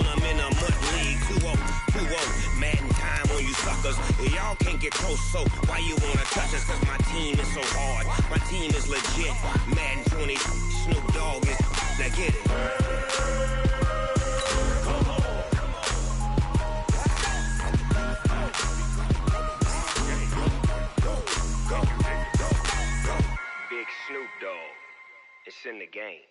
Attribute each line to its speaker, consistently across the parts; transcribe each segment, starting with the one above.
Speaker 1: on them in a mud league. 2-0, 2-0, Madden time on you suckers. Y'all can't get close, so why you wanna touch us? Cause my team is so hard, my team is legit. Madden 20, Snoop Dogg is, now get it. Big Snoop Dogg, it's in the game.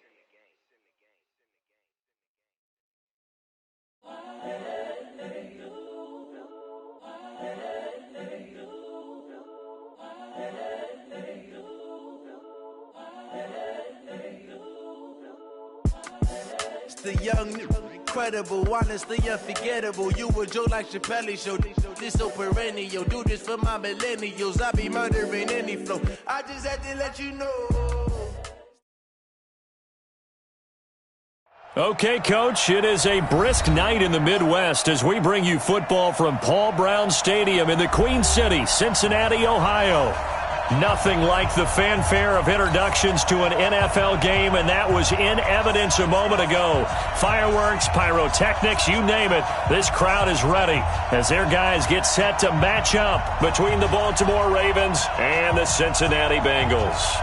Speaker 2: It's the young, incredible, honestly unforgettable. You a Joe like Chappelle show. This so perennial. Do this for my millennials. I be murdering any flow. I just had to let you know.
Speaker 3: Okay, Coach, it is a brisk night in the Midwest as we bring you football from Paul Brown Stadium in the Queen City, Cincinnati, Ohio. Nothing like the fanfare of introductions to an NFL game, and that was in evidence a moment ago. Fireworks, pyrotechnics, you name it. This crowd is ready as their guys get set to match up between the Baltimore Ravens and the Cincinnati Bengals.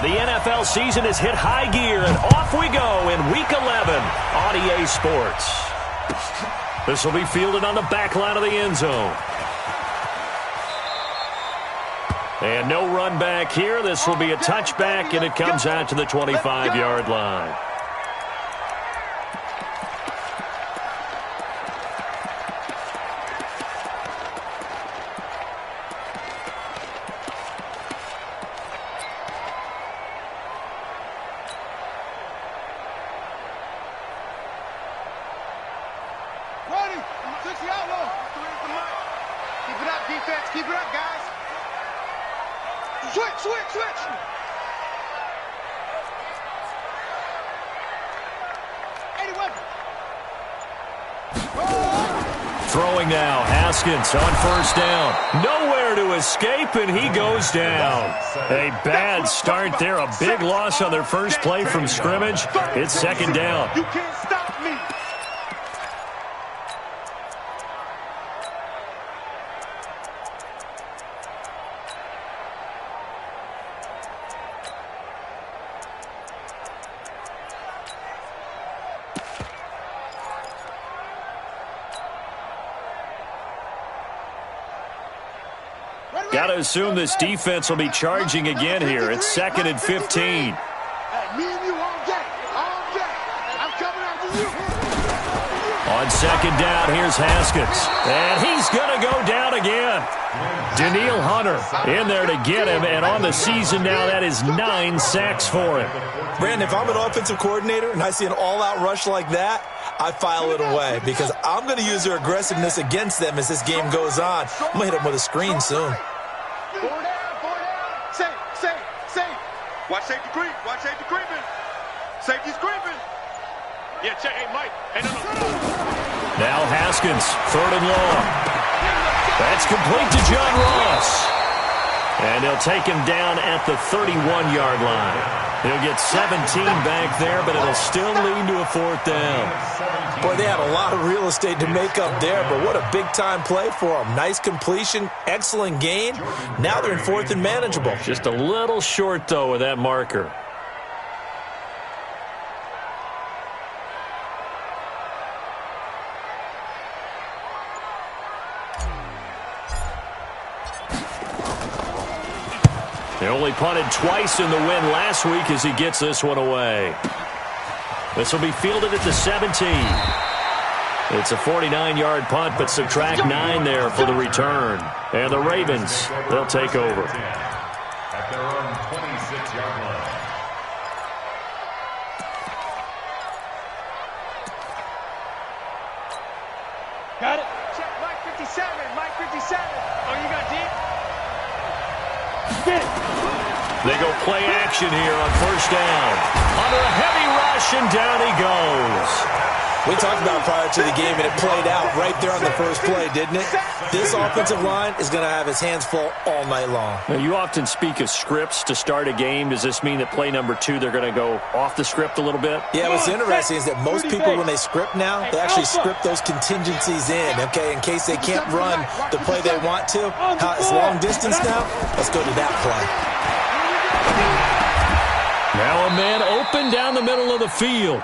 Speaker 3: The NFL season has hit high gear, and off we go in Week 11 on EA Sports. This will be fielded on the back line of the end zone. And no run back here. This will be a touchback, and it comes out to the 25-yard line. Throwing now, Haskins on first down. Nowhere to escape, and he goes down. A bad start there, a big loss on their first play from scrimmage. It's second down.
Speaker 4: You can't stop me.
Speaker 3: Got to assume this defense will be charging again here. It's 2nd and 15.
Speaker 4: Hey, me and you all day. I'm coming after you.
Speaker 3: On second down, here's Haskins. And he's going to go down again. Danielle Hunter in there to get him. And on the season now, that is 9 sacks for him.
Speaker 5: Brandon, if I'm an offensive coordinator and I see an all-out rush like that, I file it away because I'm going to use their aggressiveness against them as this game goes on. I'm going to hit them with a screen soon.
Speaker 4: Four down. Safe. Watch safety creep. Safety's creeping. Yeah, check. Hey, Mike. Hey, no.
Speaker 3: Now Haskins, 3rd and long. That's complete to John Ross. And they'll take him down at the 31-yard line. He'll get 17 back there, but it'll still lead to a 4th down.
Speaker 5: Boy, they had a lot of real estate to make up there, but what a big-time play for them. Nice completion, excellent gain. Now they're in 4th and manageable.
Speaker 3: Just a little short, though, with that marker. They only punted twice in the win last week as he gets this one away. This will be fielded at the 17. It's a 49-yard punt, but subtract 9 there for the return. And the Ravens, they'll take over.
Speaker 6: At their own 26-yard line.
Speaker 4: Got it. Check Mike 57. Oh, you got deep?
Speaker 3: They go play action here on first down. Under a heavy rush, and down he goes.
Speaker 5: We talked about it prior to the game, and it played out right there on the first play, didn't it? This offensive line is going to have his hands full all night long.
Speaker 3: Now, you often speak of scripts to start a game. Does this mean that play number 2, they're going to go off the script a little bit?
Speaker 5: Yeah, what's interesting is that most people, when they script now, they actually script those contingencies in, okay, in case they can't run the play they want to. It's long distance now. Let's go to that play.
Speaker 3: Now a man open down the middle of the field.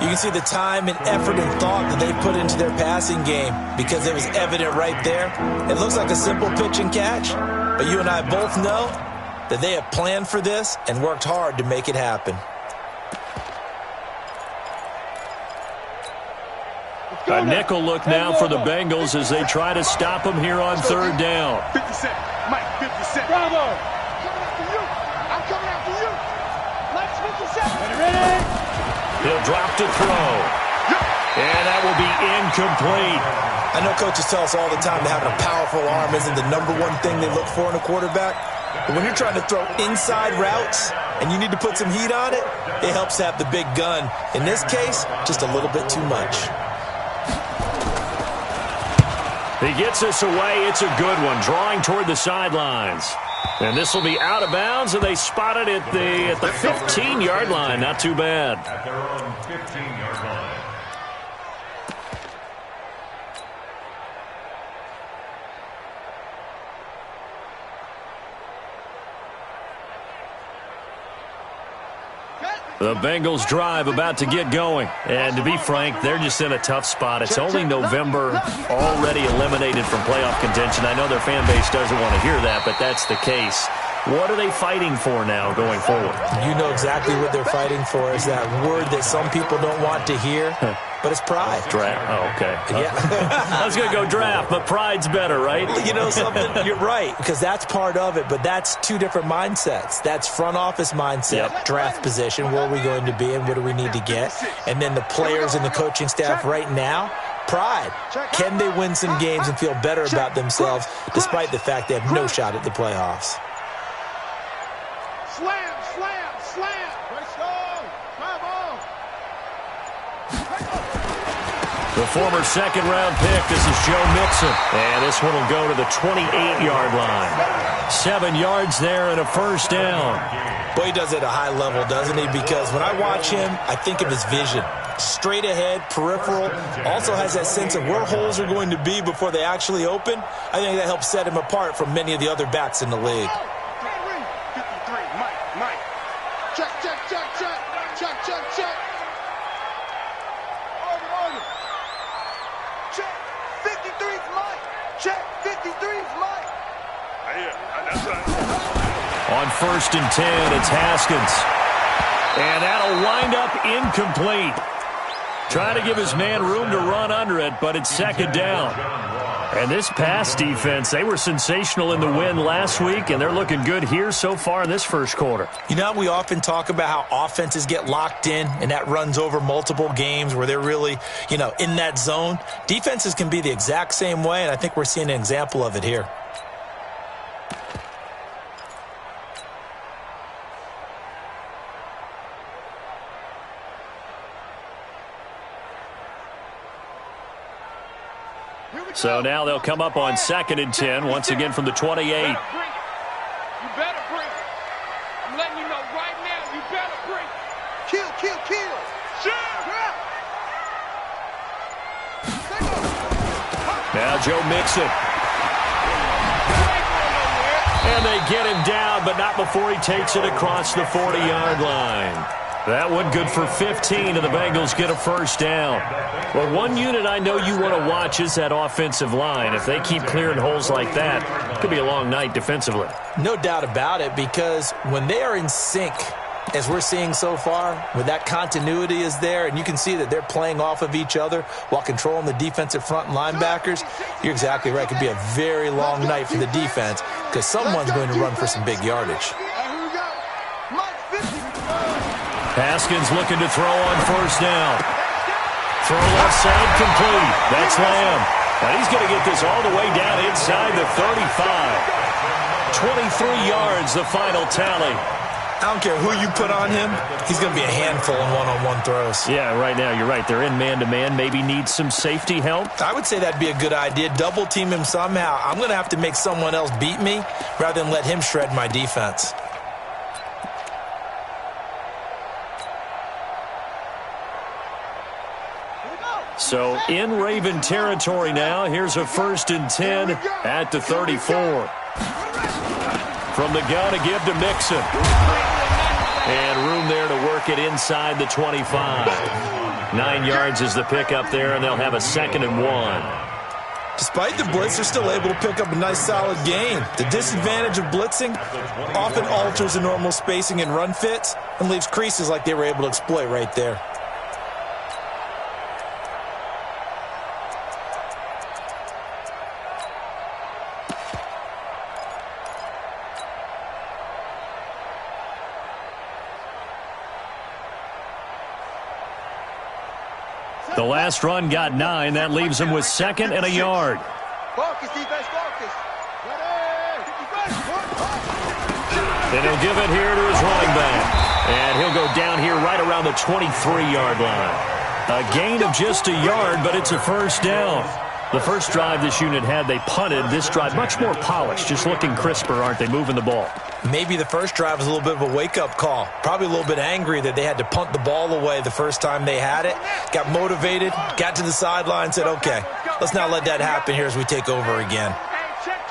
Speaker 5: You can see the time and effort and thought that they put into their passing game because it was evident right there. It looks like a simple pitch and catch, but you and I both know that they have planned for this and worked hard to make it happen.
Speaker 3: A nickel look now for the Bengals as they try to stop him here on third down.
Speaker 4: 50 Cent. Mike, 50 Cent.
Speaker 7: Bravo. I'm coming after you. Let's 50 Cent. Ready?
Speaker 3: He'll drop to throw. And that will be incomplete.
Speaker 5: I know coaches tell us all the time that having a powerful arm isn't the number one thing they look for in a quarterback. But when you're trying to throw inside routes and you need to put some heat on it, it helps to have the big gun. In this case, just a little bit too much.
Speaker 3: He gets this away. It's a good one, drawing toward the sidelines. And this will be out of bounds, and they spot it at the 15-yard line. Not too bad.
Speaker 6: At their own 15-yard line.
Speaker 3: The Bengals drive about to get going. And to be frank, they're just in a tough spot. It's only November, already eliminated from playoff contention. I know their fan base doesn't want to hear that, but that's the case. What are they fighting for now going forward?
Speaker 5: You know exactly what they're fighting for. Is that word that some people don't want to hear, but it's pride.
Speaker 3: Draft. Oh, okay.
Speaker 5: Yeah.
Speaker 3: I was going to go draft, but pride's better, right?
Speaker 5: You know something? You're right, because that's part of it, but that's two different mindsets. That's front office mindset, draft position, where are we going to be and what do we need to get? And then the players and the coaching staff right now, pride. Can they win some games and feel better about themselves despite the fact they have no shot at the playoffs?
Speaker 7: Slam, slam, slam. Let's go. Bravo.
Speaker 3: The former second-round pick, this is Joe Mixon. And this one will go to the 28-yard line. 7 yards there and a first down.
Speaker 5: Boy, he does it at a high level, doesn't he? Because when I watch him, I think of his vision. Straight ahead, peripheral. Also has that sense of where holes are going to be before they actually open. I think that helps set him apart from many of the other backs in the league.
Speaker 7: Check, check, check, check. Check, check, check. Order. Check. 53's Mike. Check. 53's Mike.
Speaker 4: That's right.
Speaker 3: On 1st and 10, it's Haskins. And that'll wind up incomplete. Trying to give his man room to run under it, but it's second down. And this pass defense, they were sensational in the win last week, and they're looking good here so far in this first quarter.
Speaker 5: You know, we often talk about how offenses get locked in, and that runs over multiple games where they're really, in that zone. Defenses can be the exact same way, and I think we're seeing an example of it here.
Speaker 3: So now they'll come up on 2nd and 10, once again from the 28.
Speaker 7: You better bring it. I'm letting you know right now, you better bring it. Kill.
Speaker 3: Now Joe Mixon. And they get him down, but not before he takes it across the 40-yard line. That one good for 15, and the Bengals get a first down. Well, one unit I know you want to watch is that offensive line. If they keep clearing holes like that, it could be a long night defensively.
Speaker 5: No doubt about it, because when they are in sync, as we're seeing so far, when that continuity is there, and you can see that they're playing off of each other while controlling the defensive front and linebackers, you're exactly right. It could be a very long night for the defense because someone's going to run for some big yardage.
Speaker 3: Haskins looking to throw on first down. Throw left side complete. That's Lamb. And he's going to get this all the way down inside the 35. 23 yards, the final tally.
Speaker 5: I don't care who you put on him, he's going to be a handful in one-on-one throws.
Speaker 3: Yeah, right now, you're right. They're in man-to-man. Maybe need some safety help.
Speaker 5: I would say that'd be a good idea. Double team him somehow. I'm going to have to make someone else beat me rather than let him shred my defense.
Speaker 3: So in Raven territory now. Here's a 1st and 10 at the 34. From the gun, a give to Mixon. And room there to work it inside the 25. 9 yards is the pickup there, and they'll have a 2nd and 1.
Speaker 5: Despite the blitz, they're still able to pick up a nice solid gain. The disadvantage of blitzing often alters the normal spacing and run fits and leaves creases like they were able to exploit right there.
Speaker 3: The last run got 9. That leaves him with 2nd and a yard.
Speaker 7: Focus, defense, focus.
Speaker 3: And he'll give it here to his running back. And he'll go down here right around the 23-yard line. A gain of just a yard, but it's a 1st down. The first drive this unit had, they punted. This drive, much more polished, just looking crisper, aren't they, moving the ball?
Speaker 5: Maybe the first drive was a little bit of a wake-up call. Probably a little bit angry that they had to punt the ball away the first time they had it. Got motivated, got to the sideline, said, okay, let's not let that happen here as we take over again.
Speaker 7: Check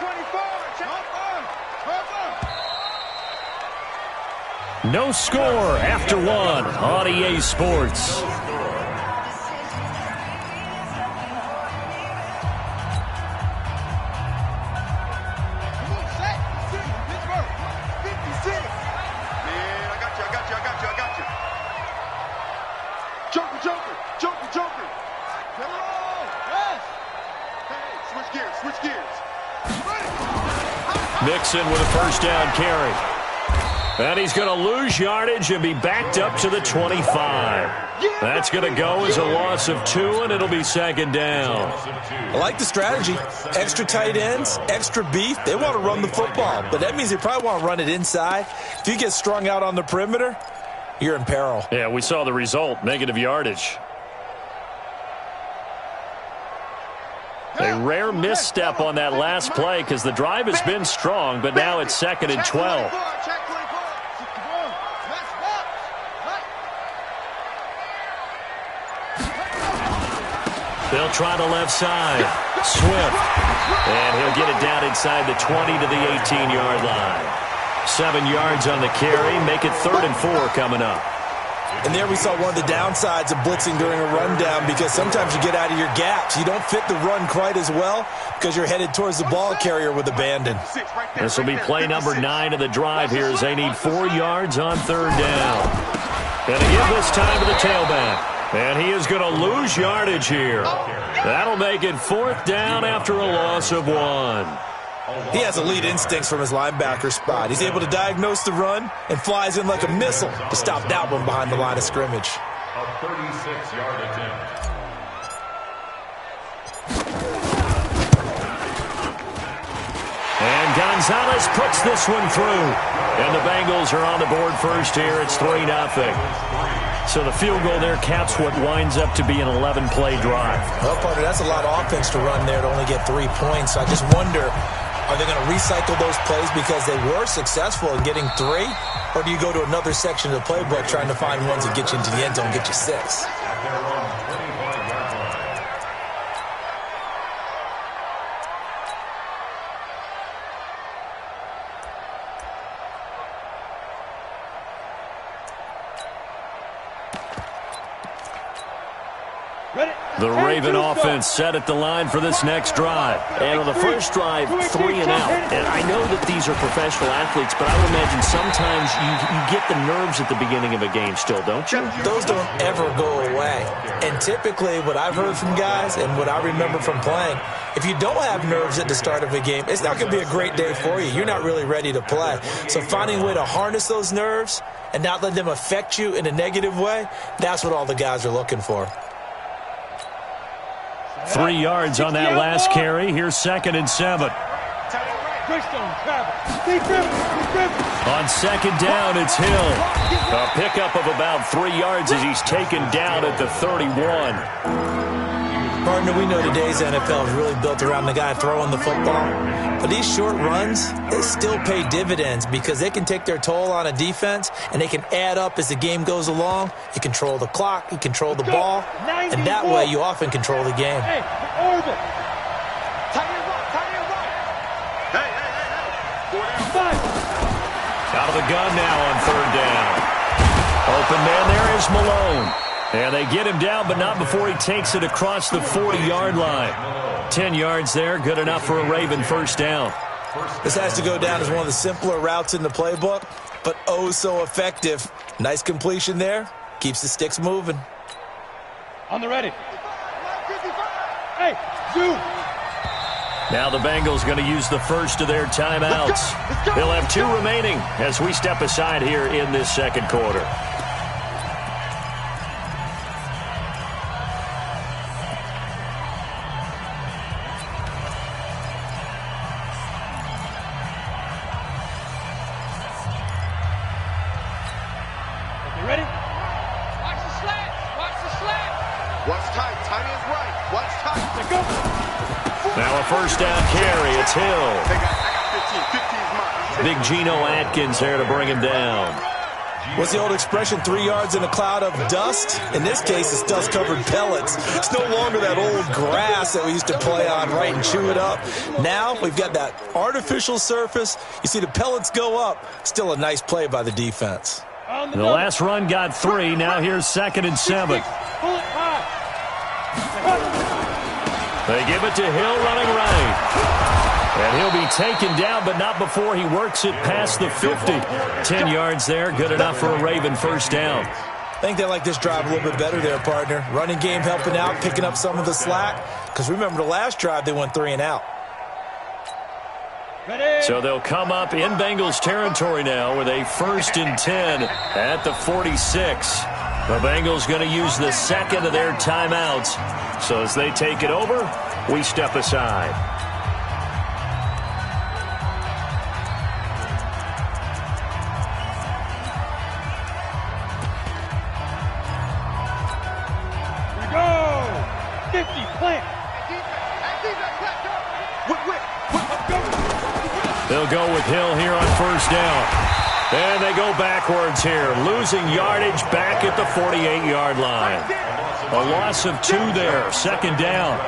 Speaker 7: 24.
Speaker 3: No score after 1 on EA Sports. Mixon with a 1st down carry. And he's going to lose yardage and be backed up to the 25. That's going to go as a loss of 2, and it'll be 2nd down.
Speaker 5: I like the strategy. Extra tight ends, extra beef. They want to run the football, but that means they probably want to run it inside. If you get strung out on the perimeter, you're in peril.
Speaker 3: Yeah, we saw the result, negative yardage. A rare misstep on that last play because the drive has been strong, but now it's 2nd and 12. They'll try the left side. Swift. And he'll get it down inside the 20 to the 18-yard line. 7 yards on the carry. Make it 3rd and 4 coming up.
Speaker 5: And there we saw one of the downsides of blitzing during a rundown because sometimes you get out of your gaps. You don't fit the run quite as well because you're headed towards the ball carrier with abandon.
Speaker 3: This will be play number 9 of the drive here as they need 4 yards on 3rd down. Going to give this time to the tailback. And he is going to lose yardage here. That'll make it 4th down after a loss of 1.
Speaker 5: He has elite instincts from his linebacker spot. He's able to diagnose the run and flies in like a missile to stop that one behind the line of scrimmage.
Speaker 6: A 36-yard attempt.
Speaker 3: And Gonzalez puts this one through. And the Bengals are on the board first here. It's 3-0. So the field goal there caps what winds up to be an 11-play drive.
Speaker 5: Well, partner, that's a lot of offense to run there to only get 3 points. So I just wonder, are they going to recycle those plays because they were successful in getting 3? Or do you go to another section of the playbook trying to find ones that get you into the end zone and get you 6?
Speaker 3: The Raven offense set at the line for this next drive. And on the first drive, 3 and out. And I know that these are professional athletes, but I would imagine sometimes you get the nerves at the beginning of a game still, don't you?
Speaker 5: Those don't ever go away. And typically what I've heard from guys and what I remember from playing, if you don't have nerves at the start of a game, it's not going to be a great day for you. You're not really ready to play. So finding a way to harness those nerves and not let them affect you in a negative way, that's what all the guys are looking for.
Speaker 3: 3 yards on that last carry. Here's 2nd and 7. On second down, it's Hill. A pickup of about 3 yards as he's taken down at the 31.
Speaker 5: Partner, we know today's NFL is really built around the guy throwing the football. But these short runs, they still pay dividends because they can take their toll on a defense, and they can add up as the game goes along. You control the clock, you control the ball, and that way you often control the game.
Speaker 3: Out of the gun now on third down. Open man there is Malone. And they get him down, but not before he takes it across the 40-yard line. 10 yards there, good enough for a Raven first down.
Speaker 5: This has to go down as one of the simpler routes in the playbook, but oh so effective. Nice completion there. Keeps the sticks moving.
Speaker 7: On the ready. Hey, zoom.
Speaker 3: Now the Bengals going to use the first of their timeouts. They'll have 2 remaining as we step aside here in this second quarter. Now a first down carry. It's Hill. Big Geno Atkins there to bring him down.
Speaker 5: What's the old expression, 3 yards in a cloud of dust? In this case, it's dust-covered pellets. It's no longer that old grass that we used to play on, right, and chew it up. Now we've got that artificial surface. You see the pellets go up. Still a nice play by the defense.
Speaker 3: The last run got 3. Now here's 2nd and 7. They give it to Hill running right. And he'll be taken down, but not before he works it past the 50. 10 yards there, good enough for a Raven first down.
Speaker 5: I think they like this drive a little bit better there, partner. Running game helping out, picking up some of the slack. Because remember the last drive, they went 3 and out.
Speaker 3: So they'll come up in Bengals territory now with a 1st and 10 at the 46. The Bengals going to use the second of their timeouts. So as they take it over, we step aside.
Speaker 7: Here we go! 50, plant!
Speaker 3: They'll go with Hill here on first down. And they go backwards here, losing yardage back at the 48-yard line. A loss of 2 there, 2nd down.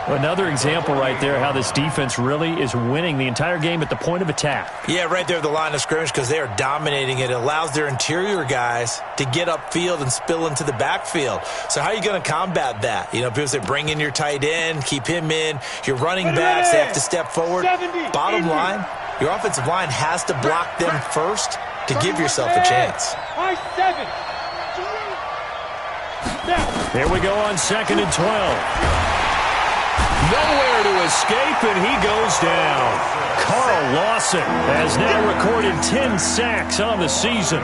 Speaker 3: Another example right there how this defense really is winning the entire game at the point of attack.
Speaker 5: Yeah, right there at the line of scrimmage because they are dominating it. It allows their interior guys to get upfield and spill into the backfield. So how are you going to combat that? You know, people say bring in your tight end, keep him in. Your running backs, they have to step forward. Bottom line, your offensive line has to block them first to give yourself a chance.
Speaker 3: Here we go on 2nd and 12. Nowhere to escape, and he goes down. Carl Lawson has now recorded 10 sacks on the season.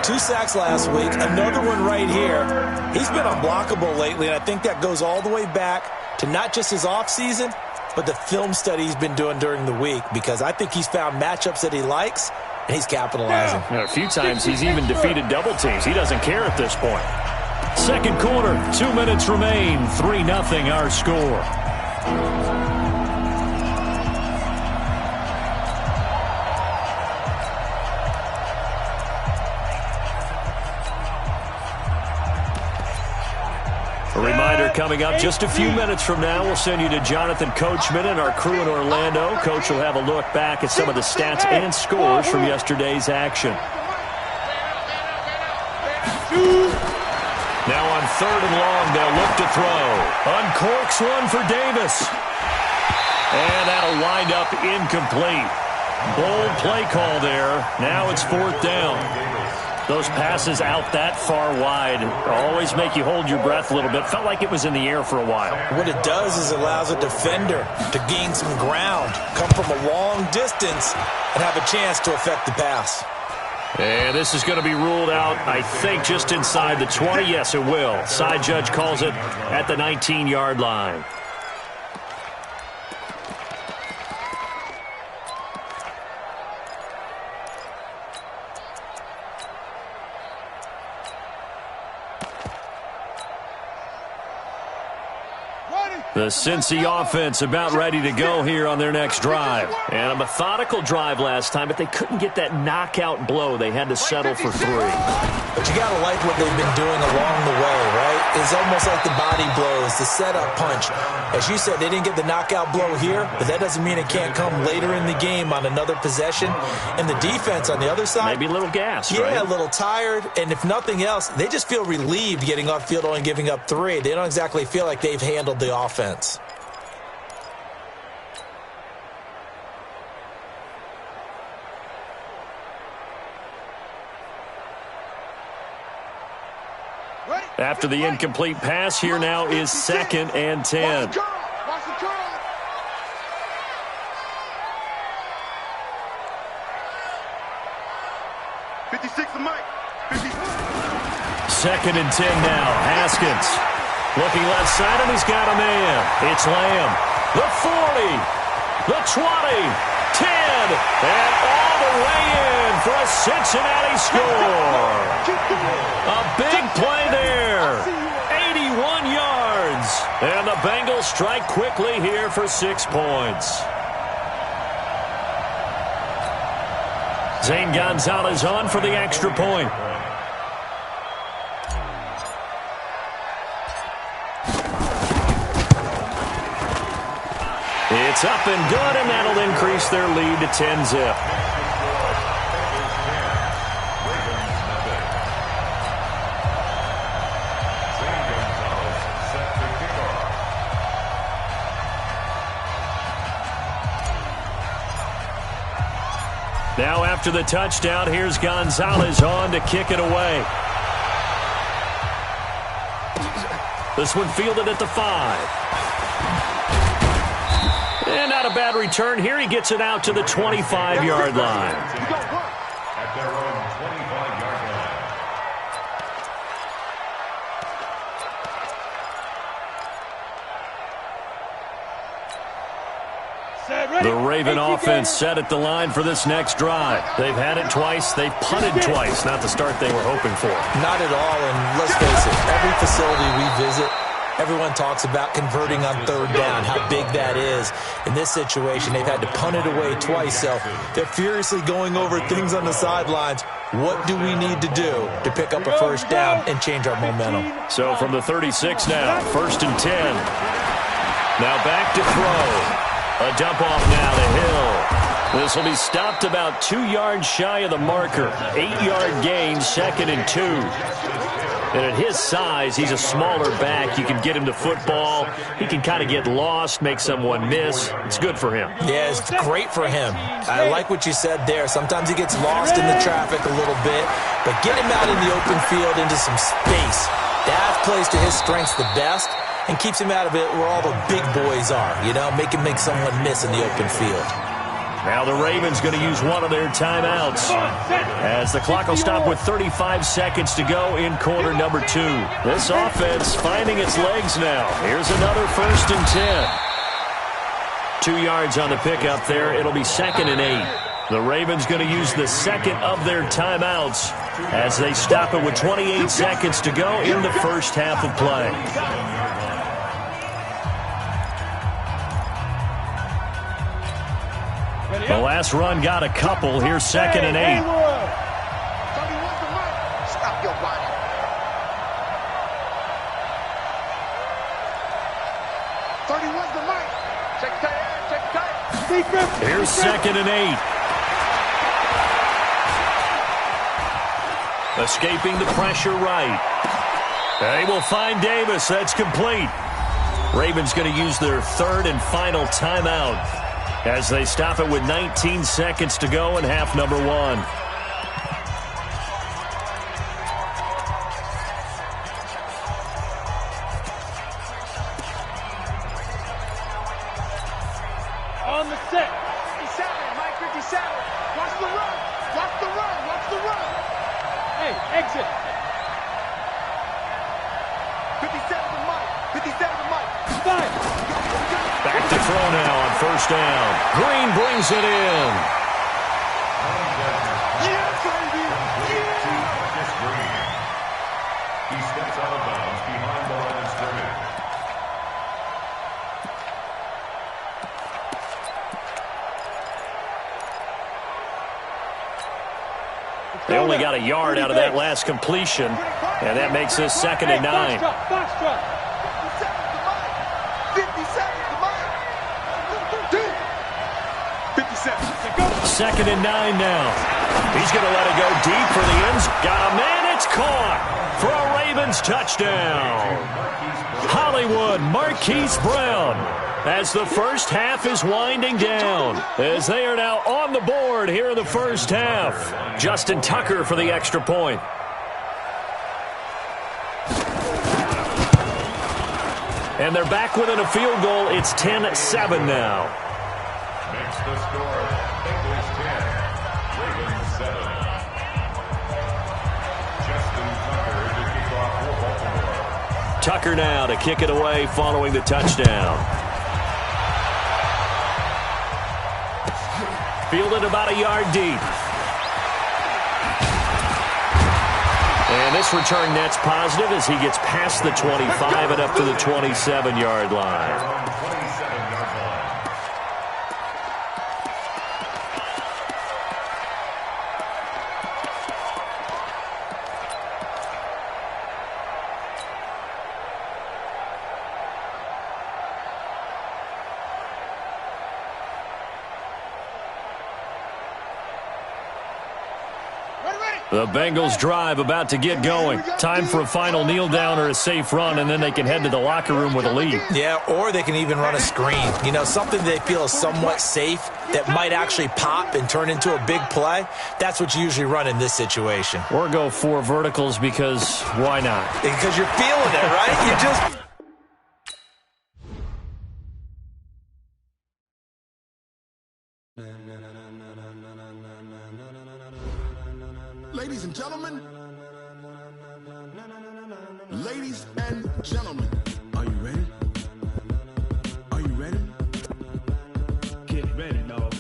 Speaker 5: 2 sacks last week, another one right here. He's been unblockable lately, and I think that goes all the way back to not just his offseason, but the film study he's been doing during the week, because I think he's found matchups that he likes, and he's capitalizing.
Speaker 3: A few times he's even defeated double teams. He doesn't care at this point. Second quarter, 2 minutes remain, 3-0 our score. A reminder coming up just a few minutes from now, we'll send you to Jonathan Coachman and our crew in Orlando. Coach will have a look back at some of the stats and scores from yesterday's action. Now on 3rd and long, they'll look to throw. Uncorks one for Davis. And that'll wind up incomplete. Bold play call there. Now it's 4th down. Those passes out that far wide always make you hold your breath a little bit. Felt like it was in the air for a while.
Speaker 5: What it does is it allows a defender to gain some ground, come from a long distance, and have a chance to affect the pass.
Speaker 3: And this is going to be ruled out, I think, just inside the 20. Yes, it will. Side judge calls it at the 19-yard line. The Cincy offense about ready to go here on their next drive. And a methodical drive last time, but they couldn't get that knockout blow. They had to settle for 3.
Speaker 5: But you got to like what they've been doing along the way, right? It's almost like the body blows, the setup punch. As you said, they didn't get the knockout blow here, but that doesn't mean it can't come later in the game on another possession. And the defense on the other side,
Speaker 3: maybe a little gassed,
Speaker 5: yeah,
Speaker 3: right?
Speaker 5: a little tired. And if nothing else, they just feel relieved getting off field only giving up 3. They don't exactly feel like they've handled the offense.
Speaker 3: After the incomplete pass, here now is 2nd and 10.
Speaker 4: Watch the curl. 56 to Mike.
Speaker 3: 2nd and 10 now. Haskins looking left side, and he's got a man. It's Lamb. The 40, the 20, 10, and all the way in for a Cincinnati score. A big play there. 81 yards. And the Bengals strike quickly here for 6 points. Zane Gonzalez on for the extra point. It's up and good, and that'll increase their lead to 10-zip. Now after the touchdown, here's Gonzalez on to kick it away. This one fielded at the 5. And not a bad return here. He gets it out to the 25-yard line.
Speaker 6: At their own 25-yard line.
Speaker 3: The Raven offense set at the line for this next drive. They've had it twice. They've punted twice. Not the start they were hoping for.
Speaker 5: Not at all, and let's face it, every facility we visit, everyone talks about converting on 3rd down, how big that is. In this situation, they've had to punt it away twice, so they're furiously going over things on the sidelines. What do we need to do to pick up a 1st down and change our momentum?
Speaker 3: So from the 36 now, 1st and 10. Now back to throw. A dump off now to Hill. This will be stopped about 2 yards shy of the marker. 8-yard gain, 2nd and 2. And at his size, he's a smaller back. You can get him to football. He can kind of get lost, make someone miss. It's good for him.
Speaker 5: Yeah, it's great for him. I like what you said there. Sometimes he gets lost in the traffic a little bit, but get him out in the open field into some space. That plays to his strengths the best and keeps him out of it where all the big boys are, you know, make someone miss in the open field.
Speaker 3: Now the Ravens going to use one of their timeouts as the clock will stop with 35 seconds to go in quarter number 2. This offense finding its legs now. Here's another 1st and 10. 2 yards on the pickup there. It'll be 2nd and 8. The Ravens going to use the 2nd of their timeouts as they stop it with 28 seconds to go in the first half of play. The last run got a couple. Here's 2nd and 8.
Speaker 4: Stop your body.
Speaker 3: Here's 2nd and 8. Escaping the pressure right. They will find Davis. That's complete. Ravens going to use their 3rd and final timeout as they stop it with 19 seconds to go in half number 1.
Speaker 7: On the set. 57, Mike 57. Watch the run. Watch the run. Watch the run. Hey, exit. 57 to Mike. 57 to Mike. Fine.
Speaker 3: Back to throw now on 1st down. Green brings it in.
Speaker 4: Yeah, baby.
Speaker 6: He steps out of bounds behind the line of scrimmage.
Speaker 3: They only got a yard out of that last completion, and that makes this 2nd and 9. 2nd and 9 now. He's going to let it go deep for the end. Got a man. It's caught for a Ravens touchdown. Hollywood Marquise Brown, as the first half is winding down, as they are now on the board here in the first half. Justin Tucker for the extra point. And they're back within a field goal. It's 10-7 now.
Speaker 6: Makes the score Bengals 10, Ravens 7. Justin Tucker to kick off for Baltimore.
Speaker 3: Tucker now to kick it away following the touchdown. Fielded about a yard deep. And this return net's positive as he gets past the 25 and up to the 27-yard line. The Bengals drive about to get going. Time for a final kneel down or a safe run, and then they can head to the locker room with a lead.
Speaker 5: Yeah, or they can even run a screen. You know, something they feel is somewhat safe that might actually pop and turn into a big play. That's what you usually run in this situation.
Speaker 3: Or go 4 verticals because why not?
Speaker 5: Because you're feeling it, right? You just...
Speaker 8: Ladies and gentlemen, ladies and gentlemen, are you ready? Are you ready? Get ready, dog.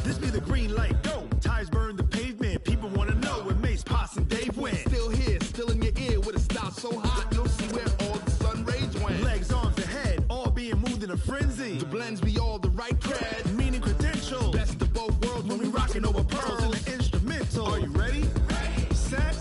Speaker 8: This be the green light, go. Tires burn the pavement. People want to know where Mace, Potts, and Dave went. Still here, still in your ear with a style so hot, you'll see where all the sun rays went. Legs, arms, and head, all being moved in a frenzy. The blends be all the right cred, meaning credentials. Best of both worlds when we rocking over pearls in the instrumental. Are you ready? Set.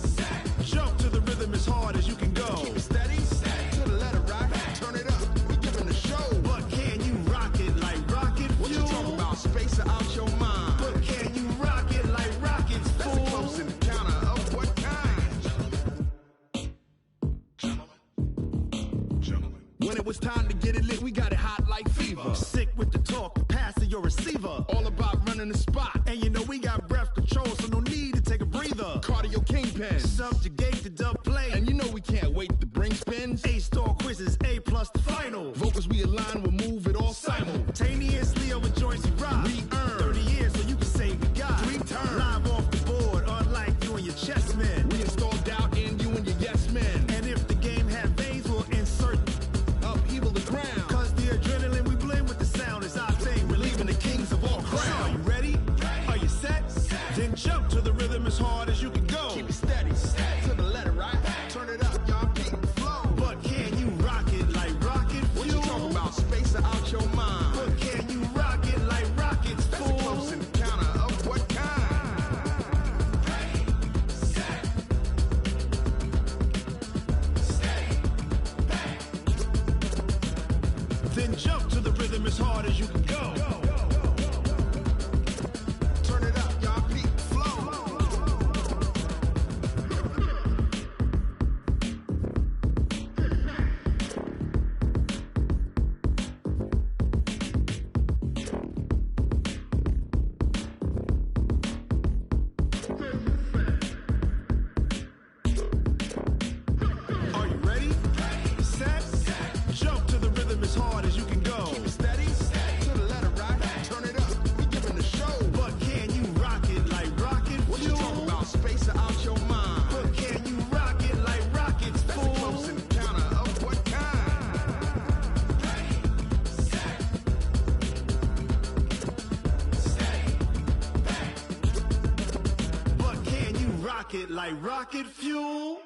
Speaker 8: Jump to the rhythm as hard as you can go. Keep it steady. To the letter, right? Turn it up. We giving the show. But can you rock it like rocket fuel? What you talking about? Space out your mind. But can you rock it like rockets, fool? That's a close encounter of what kind? Gentlemen. When it was time to get it lit, we got it hot like fever. Sick with the talk, pass to your receiver. All about running the spot. And you know we got breath control, so no need to take a breather. Cardio kingpin. Subjugate the dub play. And you know we can't wait to bring spins. A-star quizzes, A+ the final. Vocals we align, we'll move it all simultaneously over joints we rock. We earn 30 years so you can say we got 3 turns. Live off the board, unlike you and your chess men. We install doubt in you and your yes men. And if the game had veins, we'll insert upheaval the ground. Cause the adrenaline we blend with the sound is our thing. Relieving the kings of all crowns. Are you ready? Are you set? Then jump to the rhythm as hard as you can go. Keep it steady. To the letter, right? Turn it up, y'all keep the flow. But can you rock it like rocket fuel? What you talking about? Space out your mind. But can you rock it like rockets, fool? That's a close encounter of what kind? Then jump to the rhythm as hard as you can go. Turn it up, y'all keep the flow. Are you ready? Set. Jump to the rhythm as hard as you can go. Keep it steady. To rocket like rocket fuel.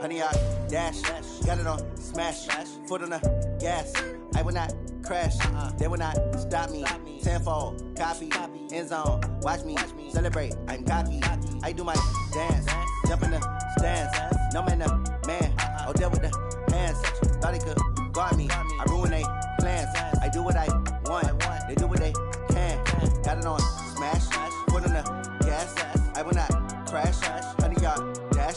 Speaker 9: Honey, I dash, got it on smash, foot on the gas. I will not crash, they will not stop me. Tenfold, copy, end zone, watch me celebrate. I'm cocky, I do my dance, jump in the stands. No man, man, oh there with the hands. Thought he could guard me, I ruin they plans. I do what I want, they do what they can. Got it on smash, foot on the gas. I will not crash, honey, y'all dash,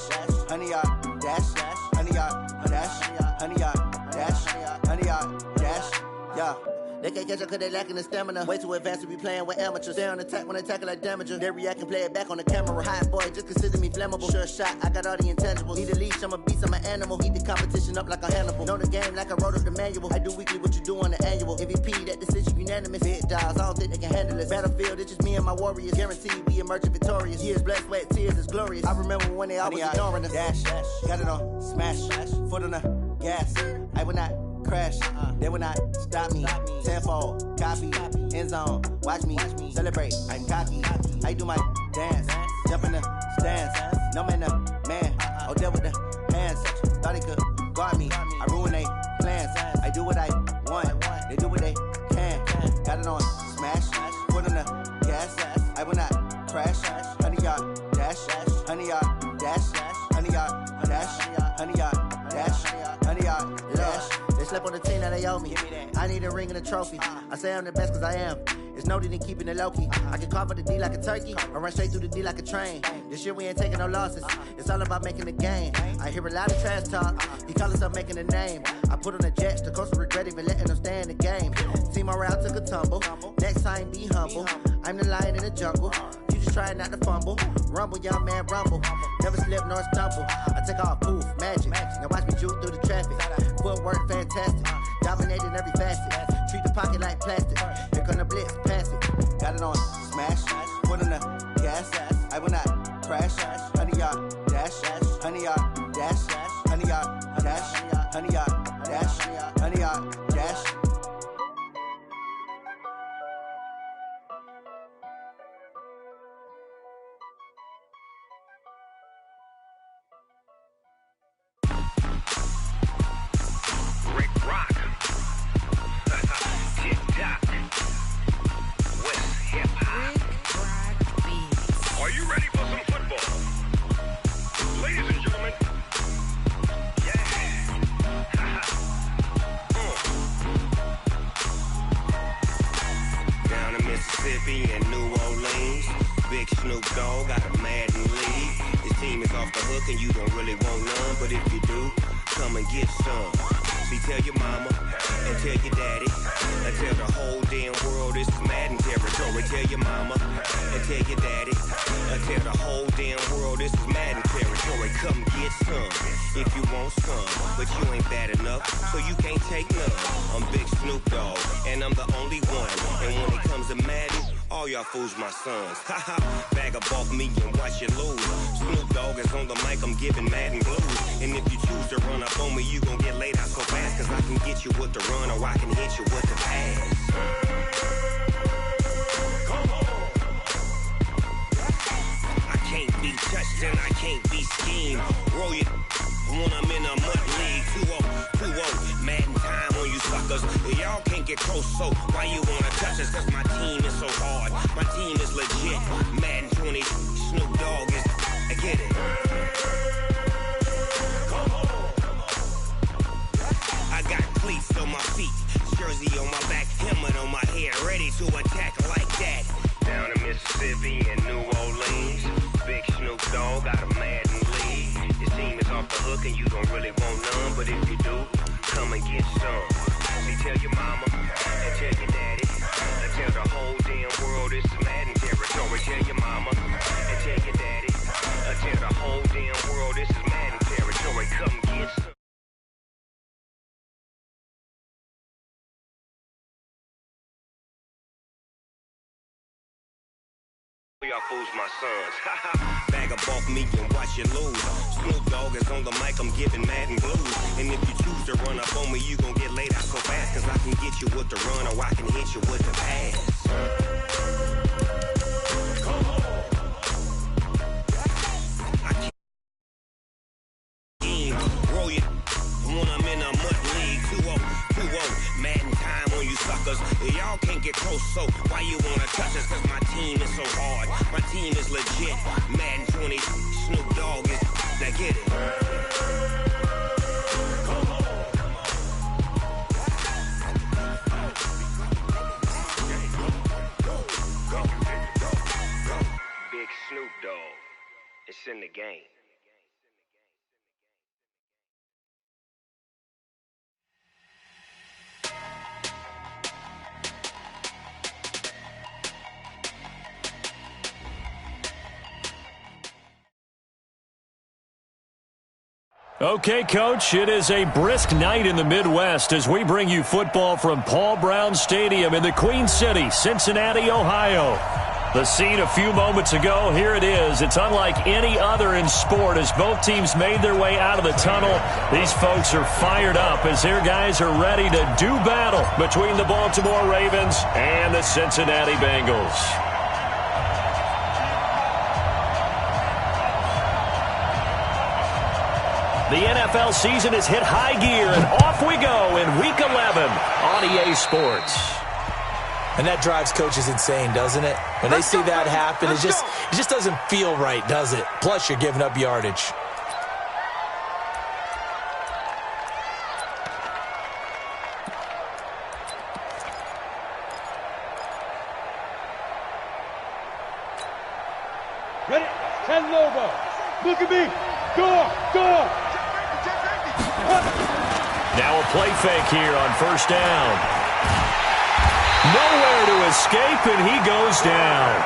Speaker 9: honey, y'all dash, honey, y'all dash, honey, y'all dash, honey, y'all dash, yeah. They can't catch up cause they lacking the stamina. Way too advanced to be playing with amateurs. They on attack when they tackle like damager. They react and play it back on the camera. Hot boy, just consider me flammable. Sure shot, I got all the intangibles. Need a leash, I'm a beast, I'm an animal. Heat the competition up like a Hannibal. Know the game like I wrote up the manual. I do weekly what you do on the annual. MVP, that decision unanimous. Big dogs, I don't think they can handle it. Battlefield, it's just me and my warriors. Guaranteed we emerge victorious. Years, blood, sweat, tears, it's glorious. I remember when they always ignoring us. Dash, got it on smash, foot on the gas. I will not crash, they will not stop me. Tenfold, copy, end zone, watch me celebrate. I'm cocky, I do my dance, jump in the stands. No man, man, oh there with the hands. Thought he could guard me, I ruin they plans. I do what I want, they do what they can. Got it on smash, foot on the gas. I will not crash, honey, y'all dash, honey, y'all dash, honey, y'all dash, honey, y'all dash, honey, y'all dash. They slept on the team that they owe me. I need a ring and a trophy. I say I'm the best cause I am. It's no need in keeping it low-key. I can carve up the D like a turkey or run straight through the D like a train. This year we ain't taking no losses. It's all about making the game. I hear a lot of trash talk. He call himself making a name. I put on the Jets. The coach will regret even letting them stay in the game. Team morale took a tumble. Next time be humble. I'm the lion in the jungle. You just try not to fumble. Rumble, young man, rumble. Never slip nor stumble. I take off, poof, magic. Now watch me juke through the traffic. Footwork fantastic. Dominating every facet. Treat the pocket like plastic. Here come the blitz, pass it. Got it on smash. Foot on the gas. I will not crash. Honey, y'all dash. Honey, y'all dash. Honey, y'all dash. Honey, y'all dash. Honey, y'all dash.
Speaker 1: And New Orleans, Big Snoop Dogg got a Madden league. His team is off the hook and you don't really want none, but if you do, come and get some. See, tell your mama and tell your daddy and tell the whole damn world this is Madden territory. Tell your mama and tell your daddy and tell the whole damn world this is Madden territory. Come get some if you want some, but you ain't bad enough, so you can't take none. I'm Big Snoop Dogg and I'm the only one. And when it comes to Madden, all y'all fools my sons. Haha, bag up off me and watch you lose. Snoop Dogg is on the mic, I'm giving Madden blues. And if you choose to run up on me, you gon' get laid out so fast. Cause I can get you with the run or I can hit you with the pass. Come on. I can't be touched and I can't be schemed. Roll you when I'm in a mud league. 2-0, Madden time on you suckers. Y'all can't get close, so why you wanna touch us? Cause my team is so hard. My team is legit. Madden 20, Snoop Dogg is. I get it. Come on. I got cleats on my feet, jersey on my back, helmet on my head, ready to attack like that. Down in Mississippi and New Orleans, Big Snoop Dogg got a Madden league. His team is off the hook and you don't really want none, but if you do, come and get some. See, tell your mama and tell your daddy and tell the whole damn world this is Madden territory. Tell your mama and tell your daddy and tell the whole damn world this is Madden territory. Come get some. Y'all fools my sons. Bag of bulk me and watch you lose. Snoop Dogg is on the mic, I'm giving mad and blues. And if you choose to run up on me, you gon' get laid out so fast. Cause I can get you with the run or I can hit you with the pass. Come on. I can't roll you when I'm in a mud league. 2-0, Madden time on you suckers. Y'all can't get close, so why you wanna touch us? Cause my team is so hard. My team is legit. Madden 20, Snoop Dogg is. Now get it. Come on. Big Snoop Dogg. It's in the game.
Speaker 3: Okay, Coach, it is a brisk night in the Midwest as we bring you football from Paul Brown Stadium in the Queen City, Cincinnati, Ohio. The scene a few moments ago, here it is. It's unlike any other in sport as both teams made their way out of the tunnel. These folks are fired up as their guys are ready to do battle between the Baltimore Ravens and the Cincinnati Bengals. The NFL season has hit high gear, and off we go in Week 11 on EA Sports.
Speaker 5: And that drives coaches insane, doesn't it? When they see that happen, it just doesn't feel right, does it? Plus, you're giving up yardage.
Speaker 7: Ready? 10 logo. Look at me. Door.
Speaker 3: Now a play fake here on first down. Nowhere to escape, and he goes down.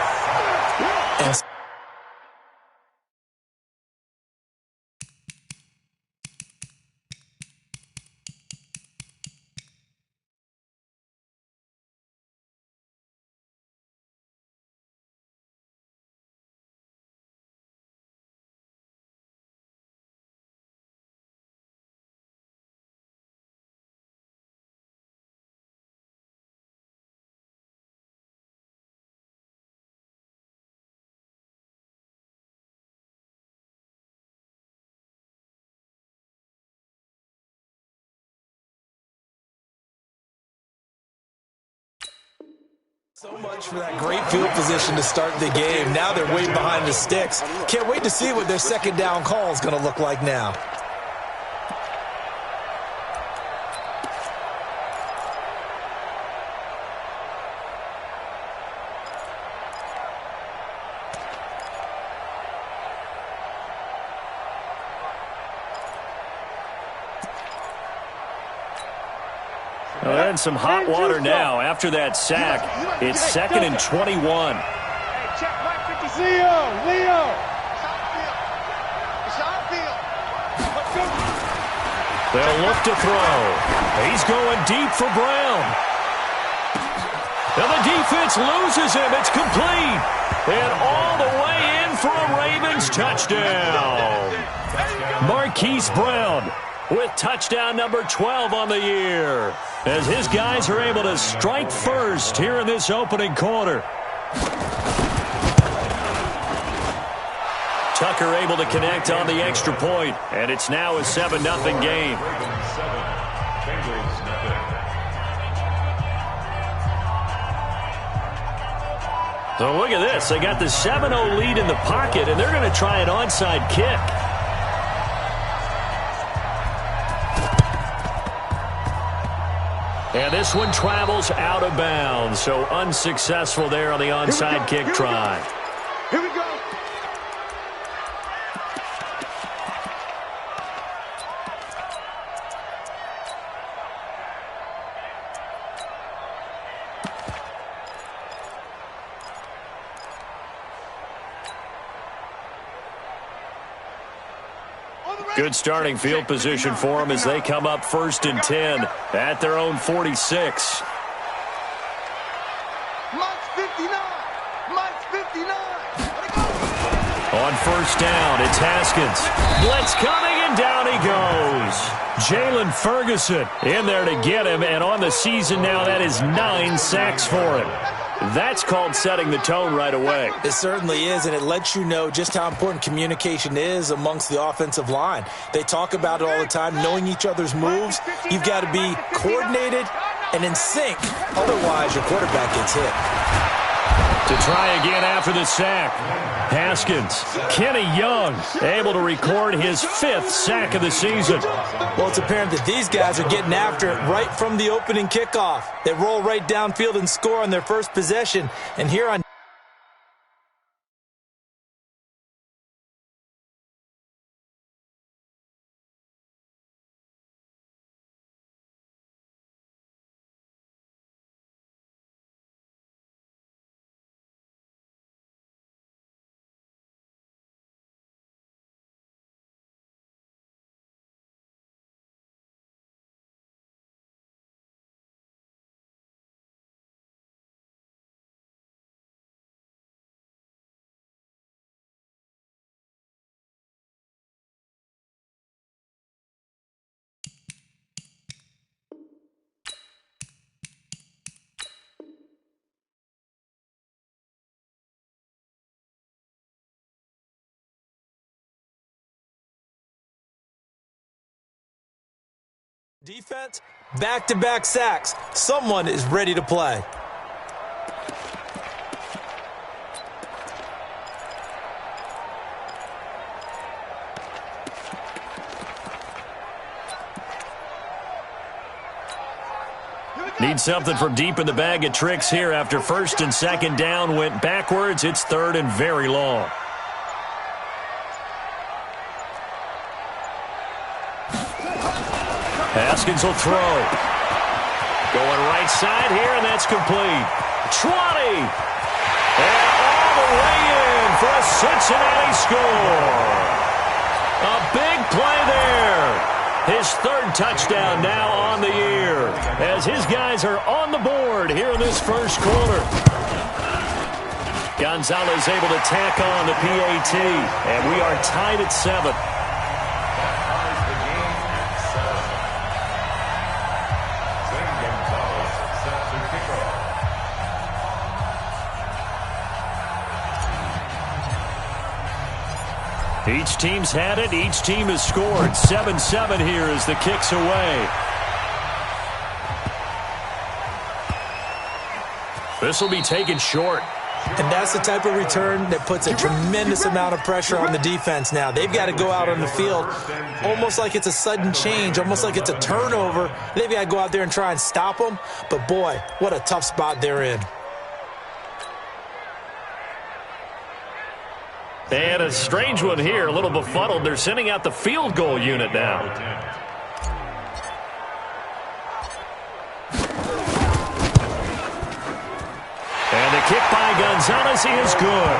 Speaker 5: So much for that great field position to start the game. Now they're way behind the sticks. Can't wait to see what their second down call is going to look like now.
Speaker 3: Well, and some hot water now after that sack. It's 2nd and 21.
Speaker 7: Hey, check Mike 50. Leo. It's our field.
Speaker 3: They'll look to throw. He's going deep for Brown. And the defense loses him. It's complete. And all the way in for a Ravens touchdown. Marquise Brown with touchdown number 12 on the year, as his guys are able to strike first here in this opening quarter. Tucker able to connect on the extra point, and it's now a 7-0 game. So look at this. They got the 7-0 lead in the pocket, and they're going to try an onside kick. And this one travels out of bounds, so unsuccessful there on the onside kick try.
Speaker 7: Here we go.
Speaker 3: Good starting field position for them as they come up 1st and 10 at their own 46.
Speaker 7: March 59. Mike's 59.
Speaker 3: On first down, it's Haskins. Blitz coming, and down he goes. Jalen Ferguson in there to get him, and on the season now, that is 9 sacks for him. That's called setting the tone right away.
Speaker 5: It certainly is, and it lets you know just how important communication is amongst the offensive line. They talk about it all the time, knowing each other's moves. You've got to be coordinated and in sync. Otherwise, your quarterback gets hit.
Speaker 3: To try again after the sack, Haskins. Kenny Young able to record his 5th sack of the season.
Speaker 5: Well, it's apparent that these guys are getting after it right from the opening kickoff. They roll right downfield and score on their first possession. And here on defense, back-to-back sacks. Someone is ready to play.
Speaker 3: Need something from deep in the bag of tricks here after first and second down went backwards. It's third and very long. Haskins will throw. Going right side here, and that's complete. 20. And all the way in for a Cincinnati score. A big play there. His 3rd touchdown now on the year as his guys are on the board here in this first quarter. Gonzalez able to tack on the PAT, and we are tied at 7. Each team's had it. Each team has scored. 7-7 here as the kick's away. This will be taken short.
Speaker 5: And that's the type of return that puts a tremendous amount of pressure on the defense now. They've got to go out on the field almost like it's a sudden change, almost like it's a turnover. They've got to go out there and try and stop them. But, boy, what a tough spot they're in.
Speaker 3: And a strange one here, a little befuddled. They're sending out the field goal unit now. And the kick by Gonzalez is good.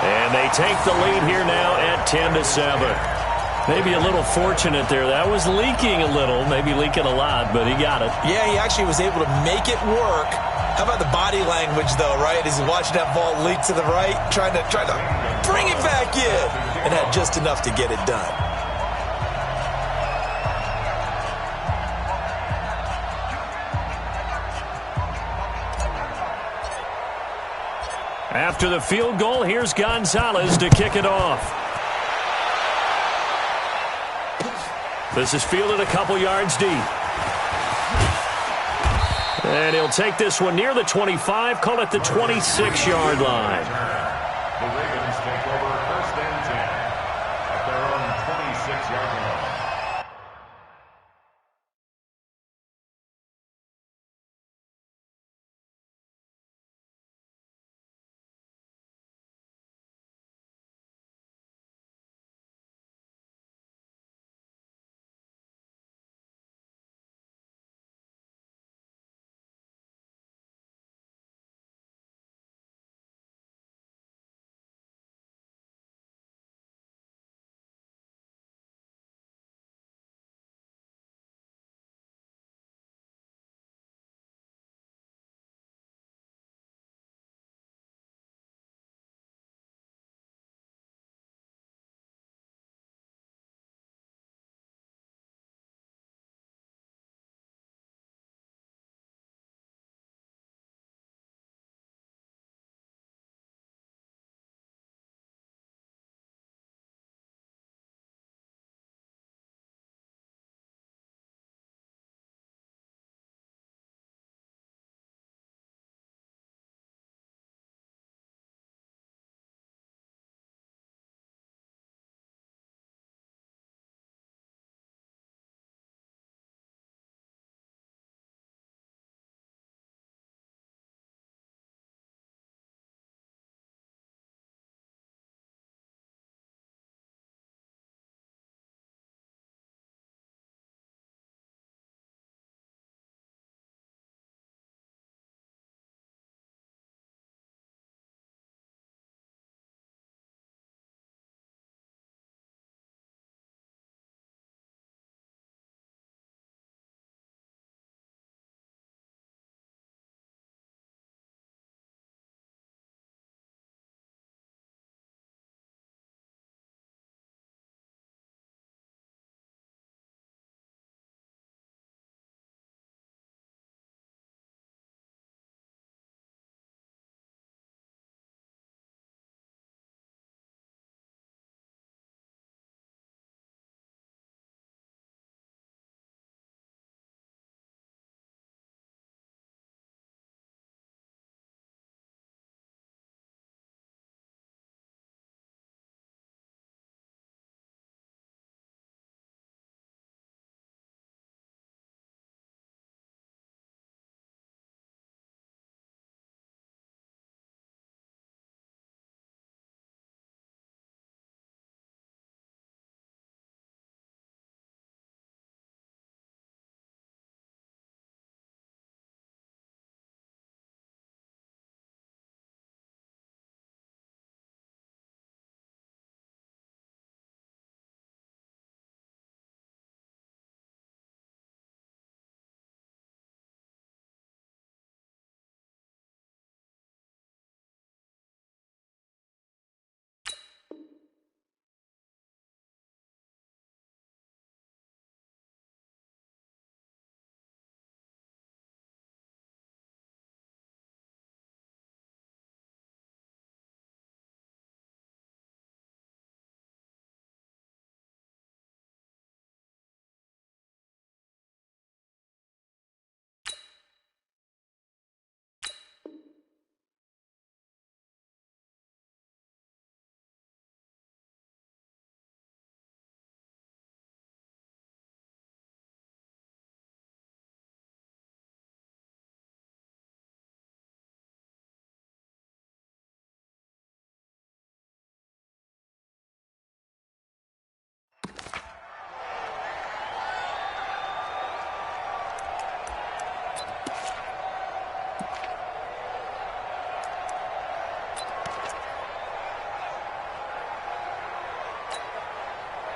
Speaker 3: And they take the lead here now at 10-7. Maybe a little fortunate there. That was leaking a little, maybe leaking a lot, but he got it.
Speaker 5: Yeah, he actually was able to make it work. How about the body language, though, right? As he's watching that ball leak to the right, trying to bring it back in, and had just enough to get it done.
Speaker 3: After the field goal, here's Gonzalez to kick it off. This is fielded a couple yards deep. And he'll take this one near the 25, call it the 26-yard line.
Speaker 6: The Ravens take over first and 10 at their own 26-yard line.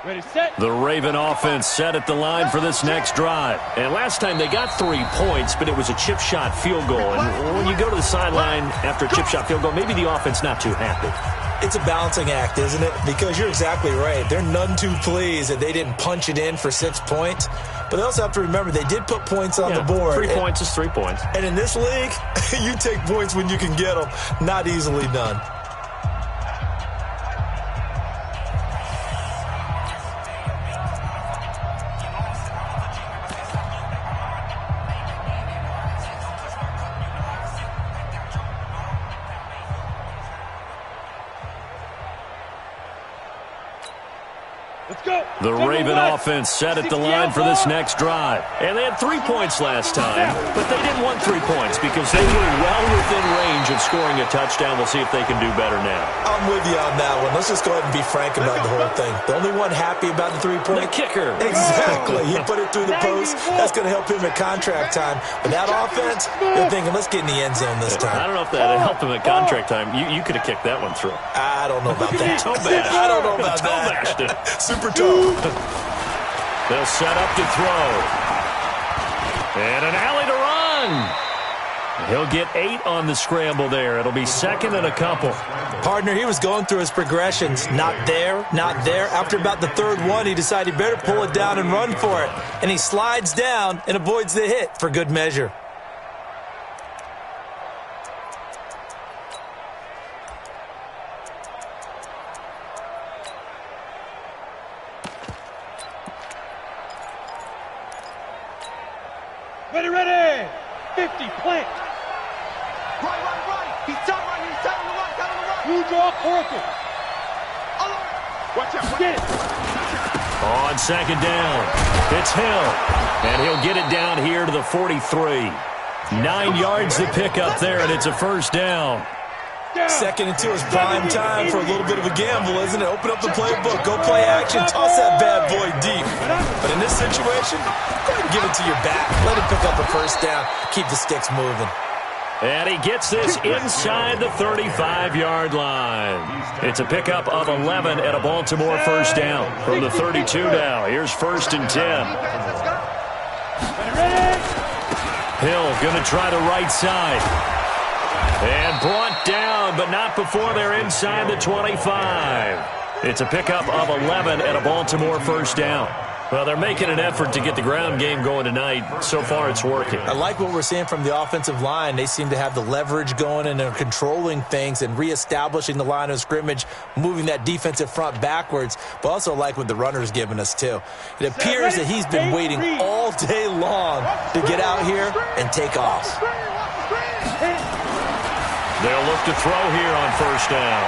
Speaker 7: Ready, set.
Speaker 3: The Raven offense set at the line for this next drive. And last time they got 3 points, but it was a chip shot field goal. And when you go to the sideline after a chip shot field goal, maybe the offense not too happy.
Speaker 5: It's a balancing act, isn't it? Because you're exactly right. They're none too pleased that they didn't punch it in for 6 points. But they also have to remember they did put points on the board.
Speaker 3: 3 points is 3 points.
Speaker 5: And in this league, you take points when you can get them. Not easily done.
Speaker 3: The Raven offense set at the line for this next drive. And they had 3 points last time, but they didn't want 3 points because they were well within range of scoring a touchdown. We'll see if they can do better now.
Speaker 5: I'm with you on that one. Let's just go ahead and be frank about the whole thing. The only one happy about the 3-point.
Speaker 3: The kicker.
Speaker 5: Exactly. He put it through the post. That's going to help him at contract time. But that offense, they're thinking, let's get in the end zone this time.
Speaker 3: I don't know if that helped him at contract time. You could have kicked that one through.
Speaker 5: I don't know about that.
Speaker 3: I
Speaker 5: don't know about
Speaker 3: that.
Speaker 5: Super toe.
Speaker 3: They'll set up to throw. And an alley to run. He'll get 8 on the scramble there. It'll be second and a couple.
Speaker 5: Partner, he was going through his progressions. Not there, not there. After about the third one, he decided he better pull it down and run for it. And he slides down and avoids the hit for good measure.
Speaker 7: Ready. 50, plant.
Speaker 9: Right. He's down right. Down on the right.
Speaker 7: Blue draw, Oracle.
Speaker 4: Watch out.
Speaker 7: Get it.
Speaker 3: On second down, it's Hill. And he'll get it down here to the 43. 9 yards to pick up there, and it's a first down.
Speaker 5: Second and 2 is prime time for a little bit of a gamble, isn't it? Open up the playbook, go play action, toss that bad boy deep. But in this situation, go ahead and give it to your back. Let him pick up a first down. Keep the sticks moving.
Speaker 3: And he gets this inside the 35-yard line. It's a pickup of 11 and a Baltimore first down from the 32 now. Here's 1st and 10. Hill going to try the right side. And brought down, but not before they're inside the 25. It's a pickup of 11 and a Baltimore first down. Well, they're making an effort to get the ground game going tonight. So far, it's working.
Speaker 5: I like what we're seeing from the offensive line. They seem to have the leverage going, and they're controlling things and reestablishing the line of scrimmage, moving that defensive front backwards, but also like what the runner's giving us, too. It appears that he's been waiting all day long to get out here and take off.
Speaker 3: They'll look to throw here on first down.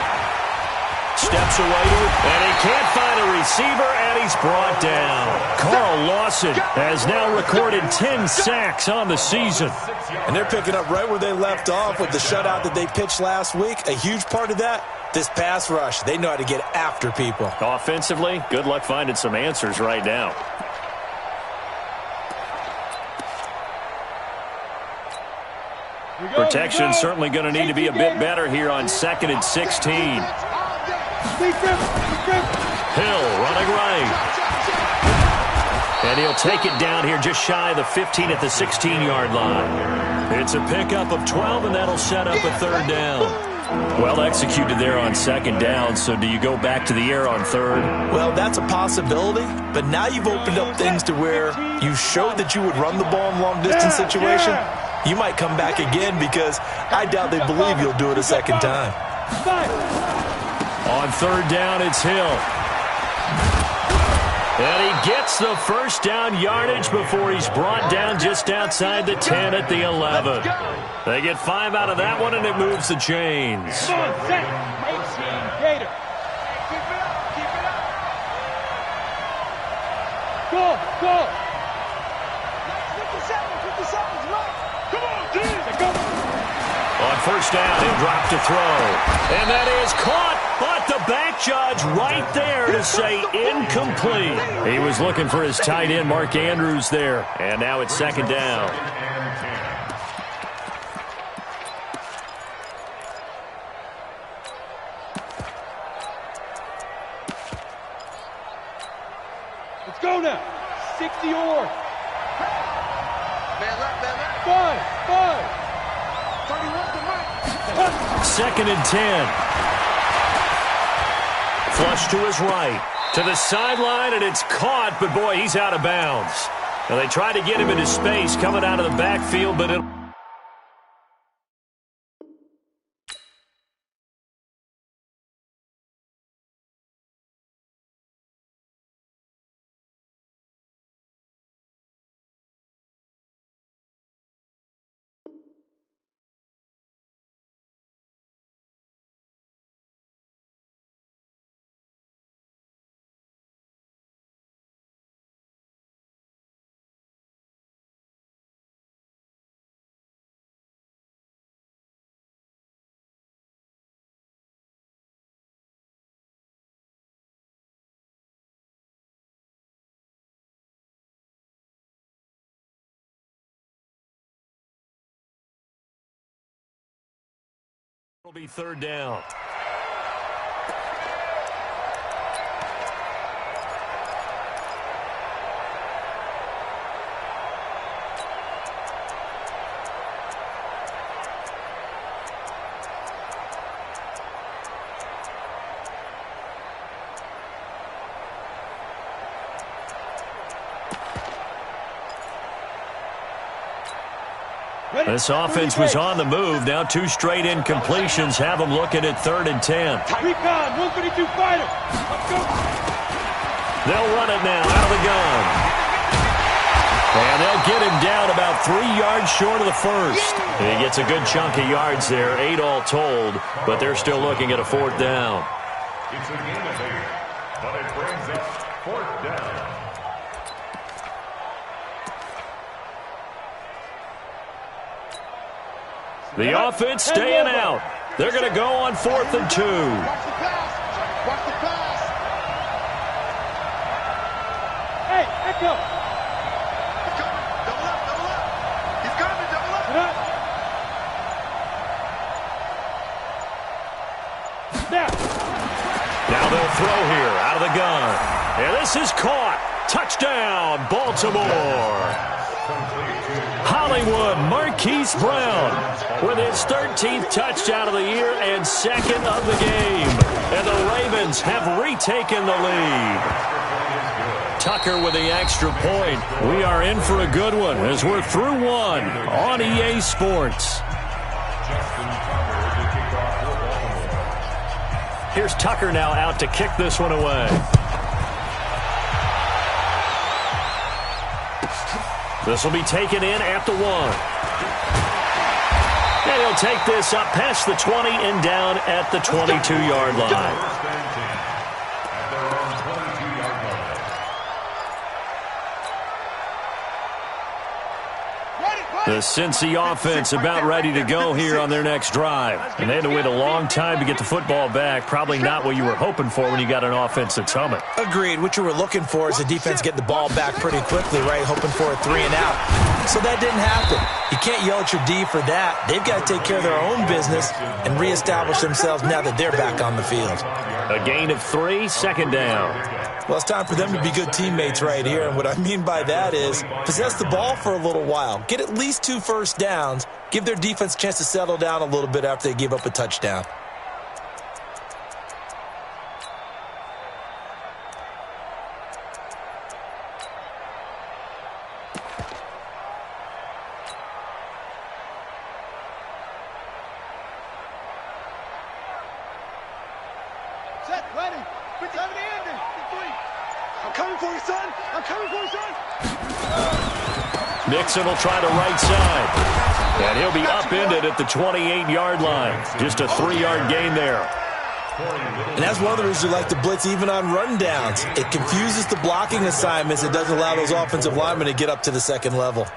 Speaker 3: Steps away to it, and he can't find a receiver, and he's brought down. Carl Lawson has now recorded 10 sacks on the season.
Speaker 5: And they're picking up right where they left off with the shutout that they pitched last week. A huge part of that, this pass rush. They know how to get after people.
Speaker 3: Offensively, good luck finding some answers right now. Protection certainly going to need to be a bit better here on 2nd and 16. Hill running right. And he'll take it down here just shy of the 15 at the 16-yard line. It's a pickup of 12, and that'll set up a third down. Well executed there on second down, so do you go back to the air on third?
Speaker 5: Well, that's a possibility, but now you've opened up things to where you showed that you would run the ball in long-distance situation. You might come back again because I doubt they believe you'll do it a second time.
Speaker 3: On third down, it's Hill. And he gets the first down yardage before he's brought down just outside the 10 at the 11. They get 5 out of that one, and it moves the chains.
Speaker 7: Come on, set. 18, Gator. Keep it up. Go. 57's right. Come on, dude.
Speaker 3: On first down, he'll drop to throw. And that is caught, but the back judge right there to say incomplete. He was looking for his tight end, Mark Andrews, there. And now it's second down.
Speaker 7: go now. 60 or.
Speaker 4: Man left, man left.
Speaker 7: 5.
Speaker 4: 31 to Mike.
Speaker 3: 2nd and 10. Flush to his right. To the sideline, and it's caught, but boy, he's out of bounds. Now they try to get him into space coming out of the backfield, but it'll be 3rd down. This offense was on the move. Now 2 straight incompletions have them looking at 3rd and 10.
Speaker 7: Recon, 132 fighter. Let's go.
Speaker 3: They'll run it now out of the gun. And they'll get him down about 3 yards short of the first. He gets a good chunk of yards there, 8 all told, but they're still looking at a 4th down.
Speaker 6: It's a game of 8, but it brings us 4th down.
Speaker 3: The offense staying out. They're going to go on 4th and 2.
Speaker 7: Watch the pass. Watch the pass. Hey, echo.
Speaker 4: He's coming. Double up, double up. He's coming, double up.
Speaker 3: Now they'll throw here out of the gun. And this is caught. Touchdown, Baltimore. Hollywood Marquise Brown with his 13th touchdown of the year and 2nd of the game. And the Ravens have retaken the lead. Tucker with the extra point. We are in for a good one as we're through 1 on EA Sports. Here's Tucker now out to kick this one away. This will be taken in at the 1. And he'll take this up past the 20 and down at the 22-yard line. The Cincy offense about ready to go here on their next drive. And they had to wait a long time to get the football back. Probably not what you were hoping for when you got an offense that's humming.
Speaker 5: Agreed. What you were looking for is the defense getting the ball back pretty quickly, right? Hoping for a 3 and out. So that didn't happen. You can't yell at your D for that. They've got to take care of their own business and reestablish themselves now that they're back on the field.
Speaker 3: A gain of 3, 2nd down.
Speaker 5: Well, it's time for them to be good teammates right here. And what I mean by that is possess the ball for a little while. Get at least 2 first downs. Give their defense a chance to settle down a little bit after they give up a touchdown.
Speaker 7: Set, ready. 57 Andy. 53. I'm coming for you, son. I'm coming for you, son.
Speaker 3: Nixon will try the right side. And he'll be upended at the 28-yard line. Just a 3-yard gain there.
Speaker 5: And that's one of the reasons we like to blitz even on rundowns. It confuses the blocking assignments. It doesn't allow those offensive linemen to get up to the second level.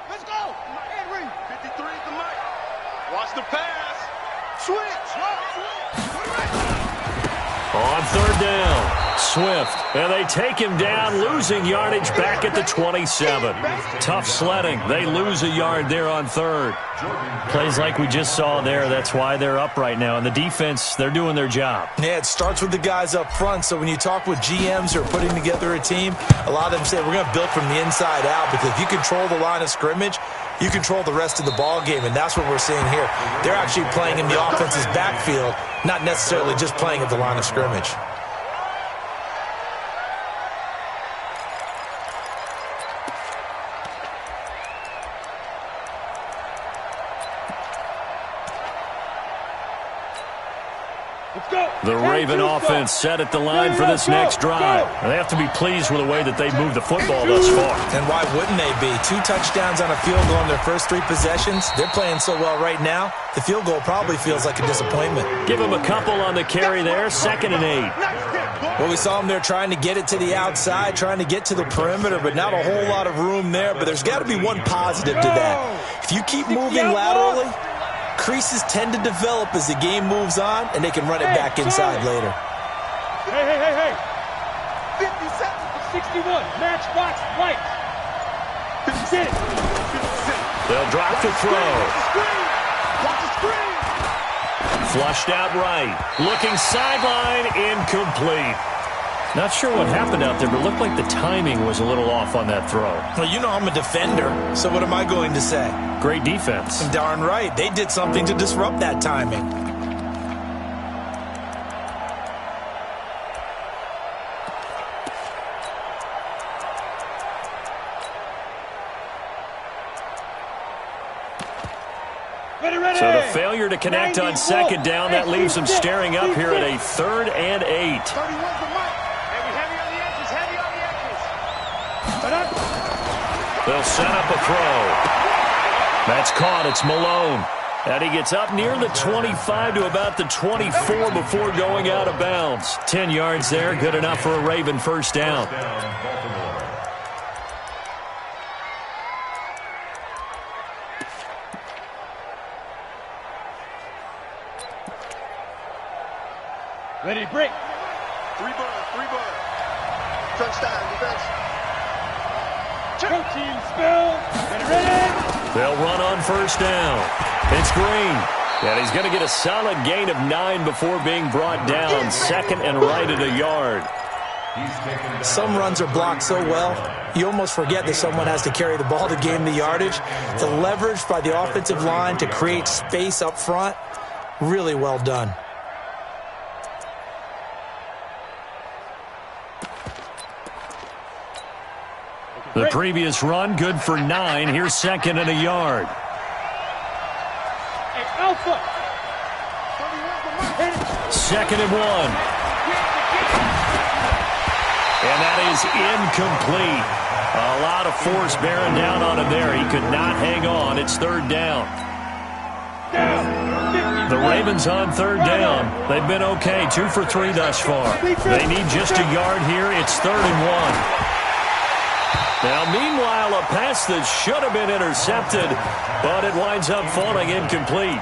Speaker 7: Let's go. Henry.
Speaker 4: 53 to Mike. Watch the pass. Switch.
Speaker 3: On 3rd down, Swift, and they take him down, losing yardage back at the 27. Tough sledding. They lose a yard there on third. Plays like we just saw there. That's why they're up right now. And the defense, they're doing their job.
Speaker 5: Yeah, it starts with the guys up front. So when you talk with GMs who are putting together a team, a lot of them say we're going to build from the inside out, because if you control the line of scrimmage, you control the rest of the ball game, and that's what we're seeing here. They're actually playing in the offense's backfield, not necessarily just playing at the line of scrimmage.
Speaker 3: The Raven offense set at the line for this next drive. They have to be pleased with the way that they've moved the football thus far.
Speaker 5: And why wouldn't they be? 2 touchdowns on a field goal in their first 3 possessions. They're playing so well right now, the field goal probably feels like a disappointment.
Speaker 3: Give them a couple on the carry there, 2nd and 8.
Speaker 5: Well, we saw them there trying to get it to the outside, trying to get to the perimeter, but not a whole lot of room there. But there's got to be one positive to that. If you keep moving laterally, creases tend to develop as the game moves on, and they can run it back inside later.
Speaker 7: Hey. 57, 61, matchbox right. 56.
Speaker 3: They'll drop the throw.
Speaker 7: Watch the screen.
Speaker 3: Flushed out right. Looking sideline, incomplete. Not sure what happened out there, but it looked like the timing was a little off on that throw.
Speaker 5: Well, you know I'm a defender, so what am I going to say?
Speaker 3: Great defense.
Speaker 5: Darn right. They did something to disrupt that timing.
Speaker 3: So the failure to connect on 2nd down, that leaves them staring up here at a 3rd and 8. They'll set up a throw. That's caught. It's Malone. And he gets up near the 25 to about the 24 before going out of bounds. 10 yards there, good enough for a Raven first down.
Speaker 7: Ready, break.
Speaker 4: 3 bud. Touchdown, defense.
Speaker 7: Team spill. Ready.
Speaker 3: They'll run on first down. It's Green. And he's going to get a solid gain of 9 before being brought down. 2nd and right at a yard.
Speaker 5: Some runs are blocked so well, you almost forget that someone has to carry the ball to gain the yardage. The leverage by the offensive line to create space up front, really well done.
Speaker 3: The previous run, good for 9. Here's 2nd and a yard.
Speaker 7: Alpha.
Speaker 3: 2nd and 1. And that is incomplete. A lot of force bearing down on him there. He could not hang on. It's 3rd down. The Ravens on 3rd down. They've been okay. 2 for 3 thus far. They need just a yard here. It's 3rd and 1. Now, meanwhile, a pass that should have been intercepted, but it winds up falling incomplete.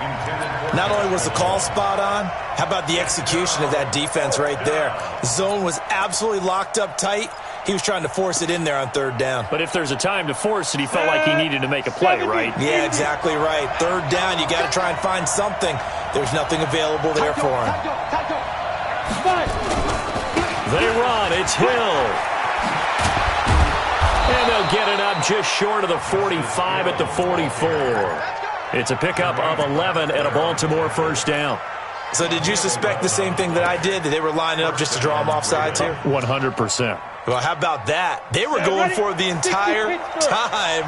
Speaker 5: Not only was the call spot on, how about the execution of that defense right there? The zone was absolutely locked up tight. He was trying to force it in there on 3rd down.
Speaker 3: But if there's a time to force it, he felt like he needed to make a play, right?
Speaker 5: Yeah, exactly right. 3rd down, you got to try and find something. There's nothing available there for him.
Speaker 3: They run. It's Hill. And they'll get it up just short of the 45 at the 44. It's a pickup of 11 and a Baltimore first down.
Speaker 5: So did you suspect the same thing that I did, that they were lining up just to draw them off sides here?
Speaker 3: 100%.
Speaker 5: Well, how about that? They were going for it the entire time.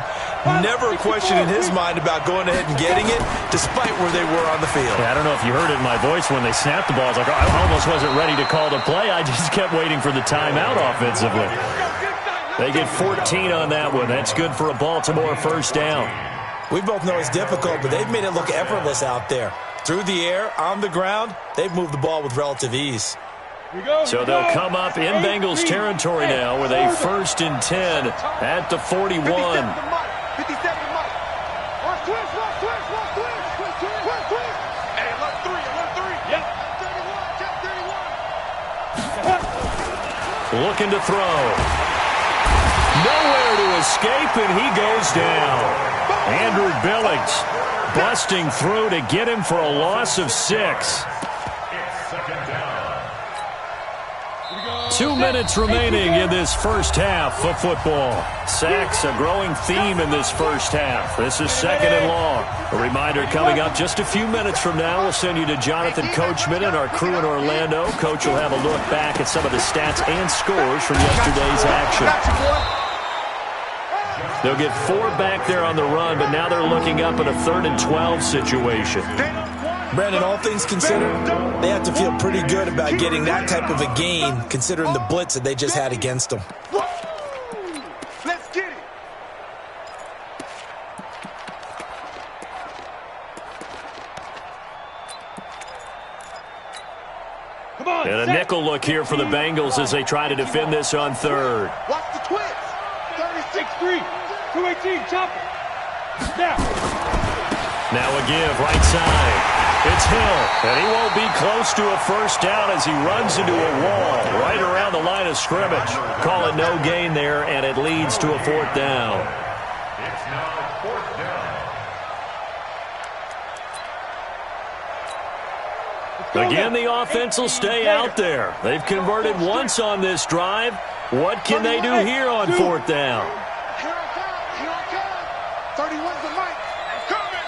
Speaker 5: Never a question in his mind about going ahead and getting it, despite where they were on the field.
Speaker 3: Yeah, I don't know if you heard it in my voice when they snapped the ball. I was like, I almost wasn't ready to call the play. I just kept waiting for the timeout offensively. They get 14 on that one. That's good for a Baltimore first down.
Speaker 5: We both know it's difficult, but they've made it look effortless out there. Through the air, on the ground, they've moved the ball with relative ease.
Speaker 3: So they'll come up in Bengals territory now with a 1st and 10 at the 41.
Speaker 7: 57 to Mike. Hey, 11-3. Yep. 31.
Speaker 3: looking to throw. Nowhere to escape, and he goes down. Andrew Billings busting through to get him for a loss of 6. 2 minutes remaining in this first half of football. Sacks, a growing theme in this first half. This is 2nd and long. A reminder coming up just a few minutes from now. We'll send you to Jonathan Coachman and our crew in Orlando. Coach will have a look back at some of the stats and scores from yesterday's action. They'll get 4 back there on the run, but now they're looking up at a 3rd and 12 situation.
Speaker 5: Brandon, all things considered, they have to feel pretty good about getting that type of a gain, considering the blitz that they just had against them.
Speaker 7: Let's get it. Come on,
Speaker 3: and a nickel look here for the Bengals as they try to defend this on 3rd.
Speaker 7: Watch the twist. 36-3, 218, chopper.
Speaker 3: Now a give, right side. It's Hill, and he won't be close to a first down as he runs into a wall right around the line of scrimmage. Call it no gain there, and it leads to a 4th down.
Speaker 6: It's now 4th down.
Speaker 3: Again, the offense will stay out there. They've converted once on this drive. What can they do here on 4th down?
Speaker 7: Here I come. 31's the mic. I'm coming.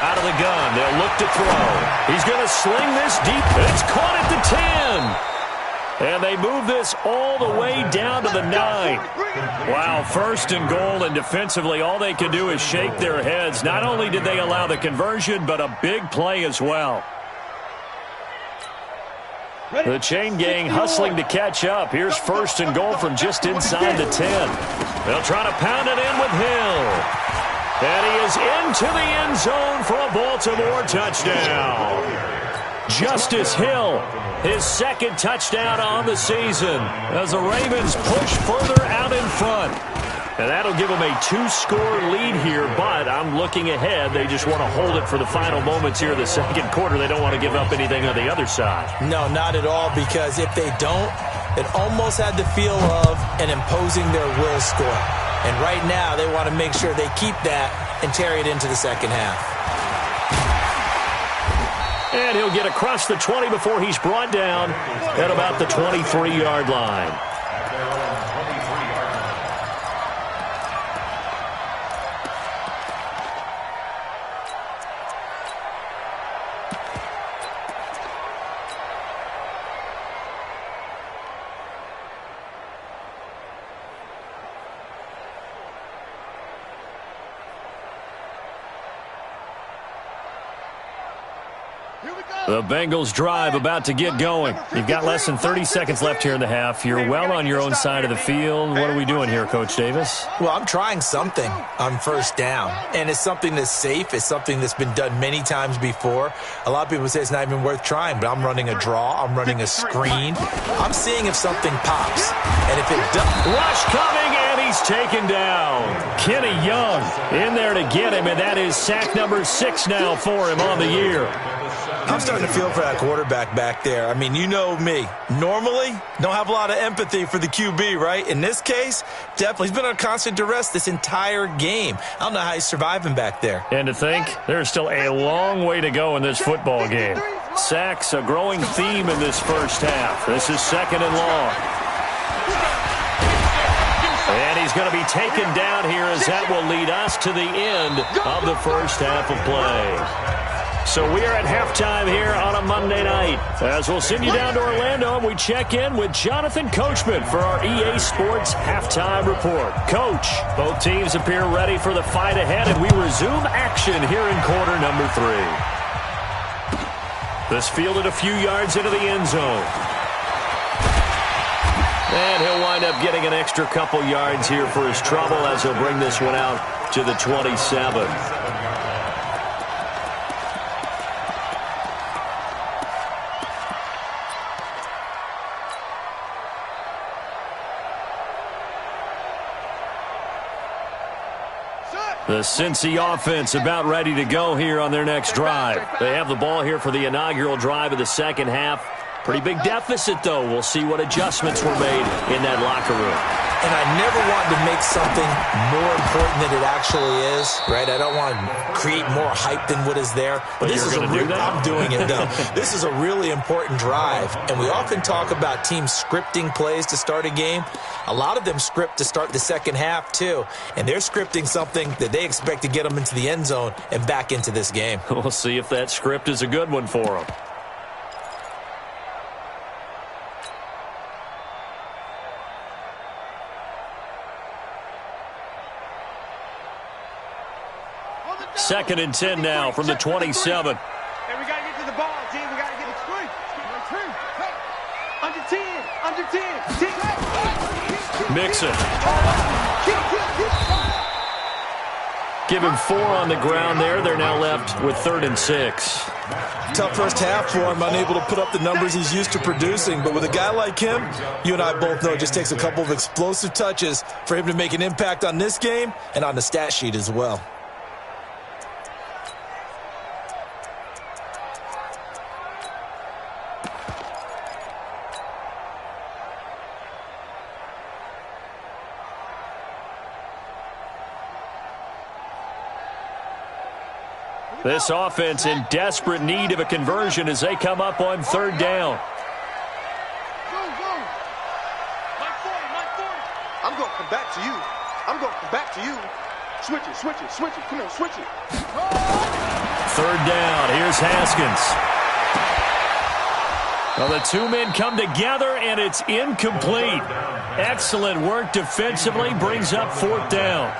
Speaker 3: Out of the gun, they'll look to throw. He's going to sling this deep. It's caught at the 10. And they move this all the way down to the 9. Wow, 1st and goal, and defensively all they can do is shake their heads. Not only did they allow the conversion, but a big play as well. The chain gang hustling to catch up. Here's 1st and goal from just inside the 10. They'll try to pound it in with Hill. And he is into the end zone for a Baltimore touchdown. Justice Hill, his 2nd touchdown on the season as the Ravens push further out in front. And that'll give them a 2-score lead here, but I'm looking ahead. They just want to hold it for the final moments here in the 2nd quarter. They don't want to give up anything on the other side.
Speaker 5: No, not at all, because if they don't, it almost had the feel of an imposing their will score. And right now, they want to make sure they keep that and carry it into the 2nd half.
Speaker 3: And he'll get across the 20 before he's brought down at about the 23-yard line. The Bengals drive about to get going. You've got less than 30 seconds left here in the half. You're well on your own side of the field. What are we doing here, Coach Davis?
Speaker 5: Well, I'm trying something on 1st down, and it's something that's safe. It's something that's been done many times before. A lot of people say it's not even worth trying, but I'm running a draw. I'm running a screen. I'm seeing if something pops, and if it does.
Speaker 3: Rush coming, and he's taken down. Kenny Young in there to get him, and that is sack number 6 now for him on the year.
Speaker 5: I'm starting to feel for that quarterback back there. I mean, you know me. Normally, don't have a lot of empathy for the QB, right? In this case, definitely. He's been under constant duress this entire game. I don't know how he's surviving back there.
Speaker 3: And to think, there's still a long way to go in this football game. Sacks, a growing theme in this first half. This is 2nd and long. And he's going to be taken down here as that will lead us to the end of the first half of play. So we are at halftime here on a Monday night as we'll send you down to Orlando and we check in with Jonathan Coachman for our EA Sports Halftime Report. Coach, both teams appear ready for the fight ahead and we resume action here in quarter number 3. This fielded a few yards into the end zone. And he'll wind up getting an extra couple yards here for his trouble as he'll bring this one out to the 27. The Cincy offense about ready to go here on their next drive. They have the ball here for the inaugural drive of the second half. Pretty big deficit, though. We'll see what adjustments were made in that locker room.
Speaker 5: And I never want to make something more important than it actually is, right? I don't want to create more hype than what is there.
Speaker 3: But this is
Speaker 5: I'm doing it, though. This is a really important drive. And we often talk about teams scripting plays to start a game. A lot of them script to start the second half, too. And they're scripting something that they expect to get them into the end zone and back into this game.
Speaker 3: We'll see if that script is a good one for them. Second and 10 now from the 27.
Speaker 7: Hey, we got to get to the ball, team. We got to get the screen. Under 10. Under 10.
Speaker 3: Mixon. Give him 4 on the ground there. They're now left with 3rd and 6.
Speaker 5: Tough first half for him, unable to put up the numbers he's used to producing. But with a guy like him, you and I both know it just takes a couple of explosive touches for him to make an impact on this game and on the stat sheet as well.
Speaker 3: This offense in desperate need of a conversion as they come up on 3rd down.
Speaker 4: I'm going to come back to you. I'm going to come back to you. Switch it, switch it, switch it. Come on, switch it.
Speaker 3: 3rd down. Here's Haskins. Well, the two men come together, and it's incomplete. Excellent work defensively. Brings up 4th down.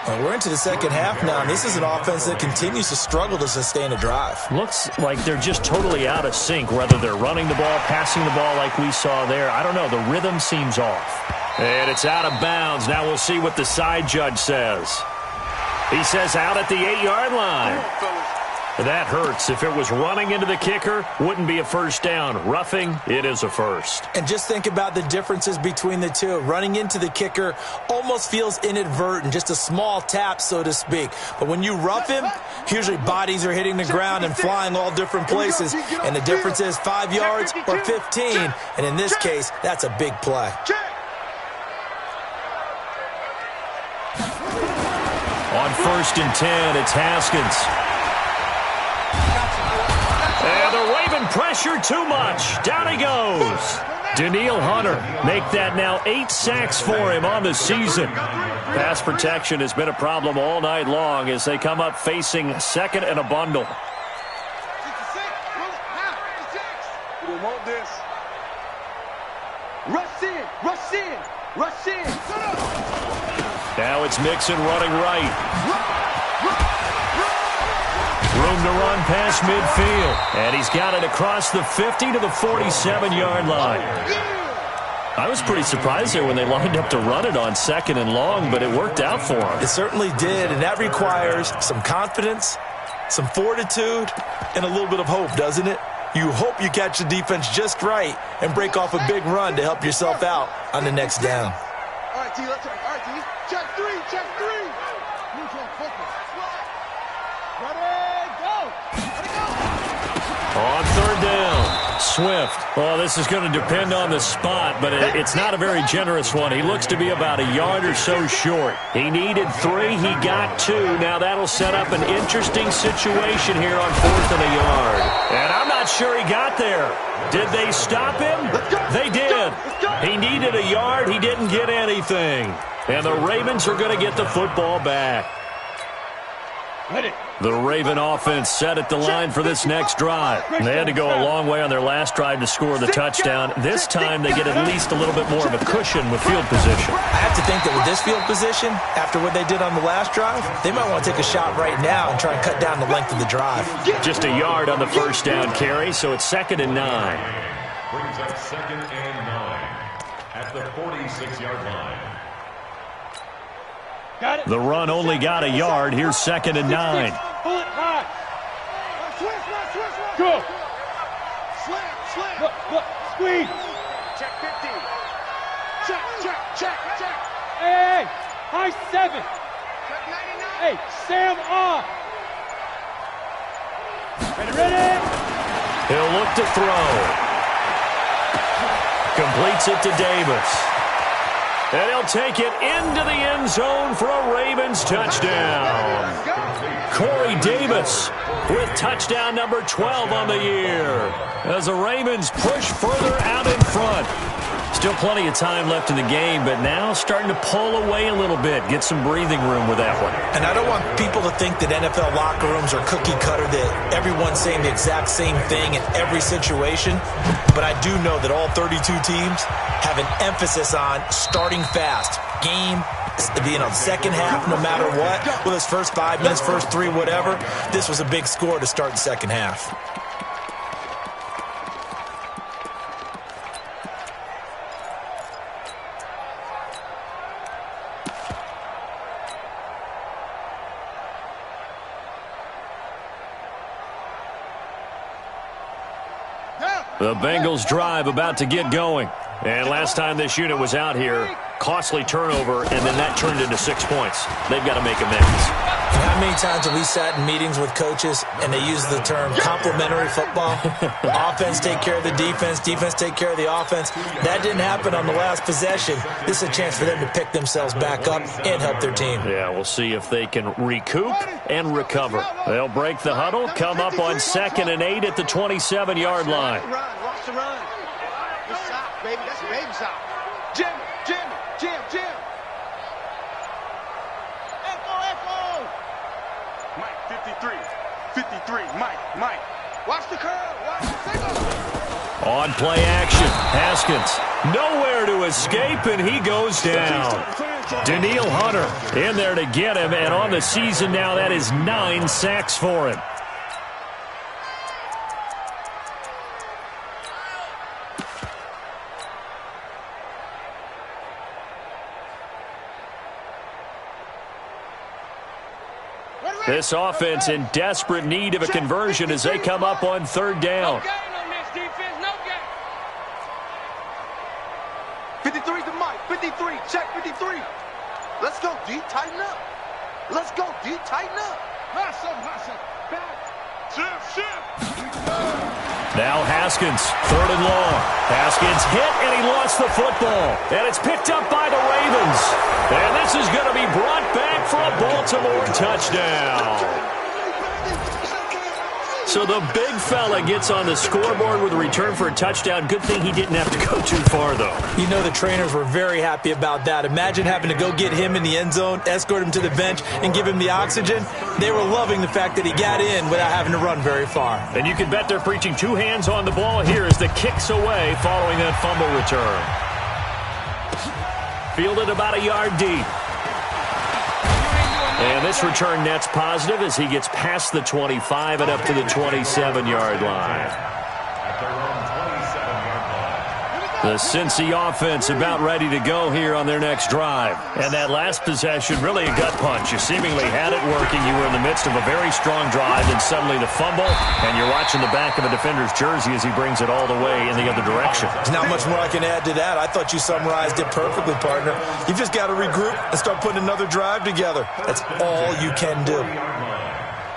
Speaker 5: Well, we're into the second half now, and this is an offense that continues to struggle to sustain a drive.
Speaker 3: Looks like they're just totally out of sync, whether they're running the ball, passing the ball like we saw there. I don't know. The rhythm seems off. And it's out of bounds. Now we'll see what the side judge says. He says out at the 8-yard line. That hurts. If it was running into the kicker, wouldn't be a first down. Roughing, it is a first.
Speaker 5: And just think about the differences between the two. Running into the kicker almost feels inadvertent, just a small tap, so to speak. But when you rough him, usually bodies are hitting the ground and flying all different places. And the difference is 5 yards or 15. And in this case, that's a big play.
Speaker 3: On 1st and 10, it's Haskins. And they're waving pressure too much. Down he goes. Danielle Hunter make that now 8 sacks for him on the season. Pass protection has been a problem all night long as they come up facing 2nd and a bundle.
Speaker 4: We want this.
Speaker 7: Rush in, rush in, rush in.
Speaker 3: Now it's Mixon running right. Room to run past midfield. And he's got it across the 50 to the 47-yard line. I was pretty surprised there when they lined up to run it on 2nd and long, but it worked out for him.
Speaker 5: It certainly did, and that requires some confidence, some fortitude, and a little bit of hope, doesn't it? You hope you catch the defense just right and break off a big run to help yourself out on the next down.
Speaker 7: All right, T, let's try. All right, T. Check 3, check 3. Neutral focus. Ready, go.
Speaker 3: On 3rd down, Swift. Well, this is going to depend on the spot, but it's not a very generous one. He looks to be about a yard or so short. He needed 3. He got 2. Now that'll set up an interesting situation here on 4th and a yard. And I'm not sure he got there. Did they stop him? They did. He needed a yard. He didn't get anything. And the Ravens are going to get the football back. The Raven offense set at the line for this next drive. They had to go a long way on their last drive to score the touchdown. This time they get at least a little bit more of a cushion with field position.
Speaker 5: I have to think that with this field position, after what they did on the last drive, they might want to take a shot right now and try and cut down the length of the drive.
Speaker 3: Just a yard on the first down carry, so it's 2nd and 9.
Speaker 6: Brings up 2nd and 9 at the 46-yard line.
Speaker 7: Got it.
Speaker 3: The run only got a yard. Here's 2nd and 9.
Speaker 7: Pull it high. Switch. Go. Slam. Look. Squeeze. Check 50. Check. Hey. High 7. Check 99. Hey, Sam off. Ready.
Speaker 3: He'll look to throw. Completes it to Davis. And he'll take it into the end zone for a Ravens touchdown. Corey Davis with touchdown number 12 on the year as the Ravens push further out in front. Still plenty of time left in the game, but now starting to pull away a little bit, get some breathing room with that one.
Speaker 5: And I don't want people to think that NFL locker rooms are cookie cutter, that everyone's saying the exact same thing in every situation. But I do know that all 32 teams have an emphasis on starting fast. Game, second half, no matter what. Well, this first 5 minutes, first 3, whatever. This was a big score to start the second half.
Speaker 3: The Bengals drive about to get going. And last time this unit was out here, costly turnover, and then that turned into 6 points. They've got to make amends.
Speaker 5: How many times have we sat in meetings with coaches and they use the term complementary football? Offense take care of the defense, defense take care of the offense. That didn't happen on the last possession. This is a chance for them to pick themselves back up and help their team.
Speaker 3: Yeah, we'll see if they can recoup and recover. They'll break the huddle, come up on 2nd and 8 at the 27-yard line.
Speaker 7: Watch the run. Good stop, baby. That's a baby stop. Jim.
Speaker 4: Mike, 53, Mike.
Speaker 7: Watch the curl. Watch the single.
Speaker 3: On play action, Haskins nowhere to escape, and he goes down. Daniil Hunter in there to get him, and on the season now, that is 9 sacks for him. This offense in desperate need of a conversion as they come up on 3rd down.
Speaker 7: No gain on this defense, no gain. 53 to Mike, 53, check 53. Let's go, D, tighten up. Let's go, D, tighten up. Hustle, back. Shift.
Speaker 3: Now Haskins, 3rd and long. Haskins hit, and he lost the football. And it's picked up by the Ravens. And this is going to be brought back for a Baltimore touchdown. So the big fella gets on the scoreboard with a return for a touchdown. Good thing he didn't have to go too far, though.
Speaker 5: You know the trainers were very happy about that. Imagine having to go get him in the end zone, escort him to the bench, and give him the oxygen. They were loving the fact that he got in without having to run very far.
Speaker 3: And you can bet they're preaching 2 hands on the ball here as the kick's away following that fumble return. Fielded about a yard deep. And this return net's positive as he gets past the 25 and up to the 27-yard line. The Cincy offense about ready to go here on their next drive. And that last possession, really a gut punch. You seemingly had it working. You were in the midst of a very strong drive, and suddenly the fumble, and you're watching the back of a defender's jersey as he brings it all the way in the other direction.
Speaker 5: There's not much more I can add to that. I thought you summarized it perfectly, partner. You just got to regroup and start putting another drive together. That's all you can do.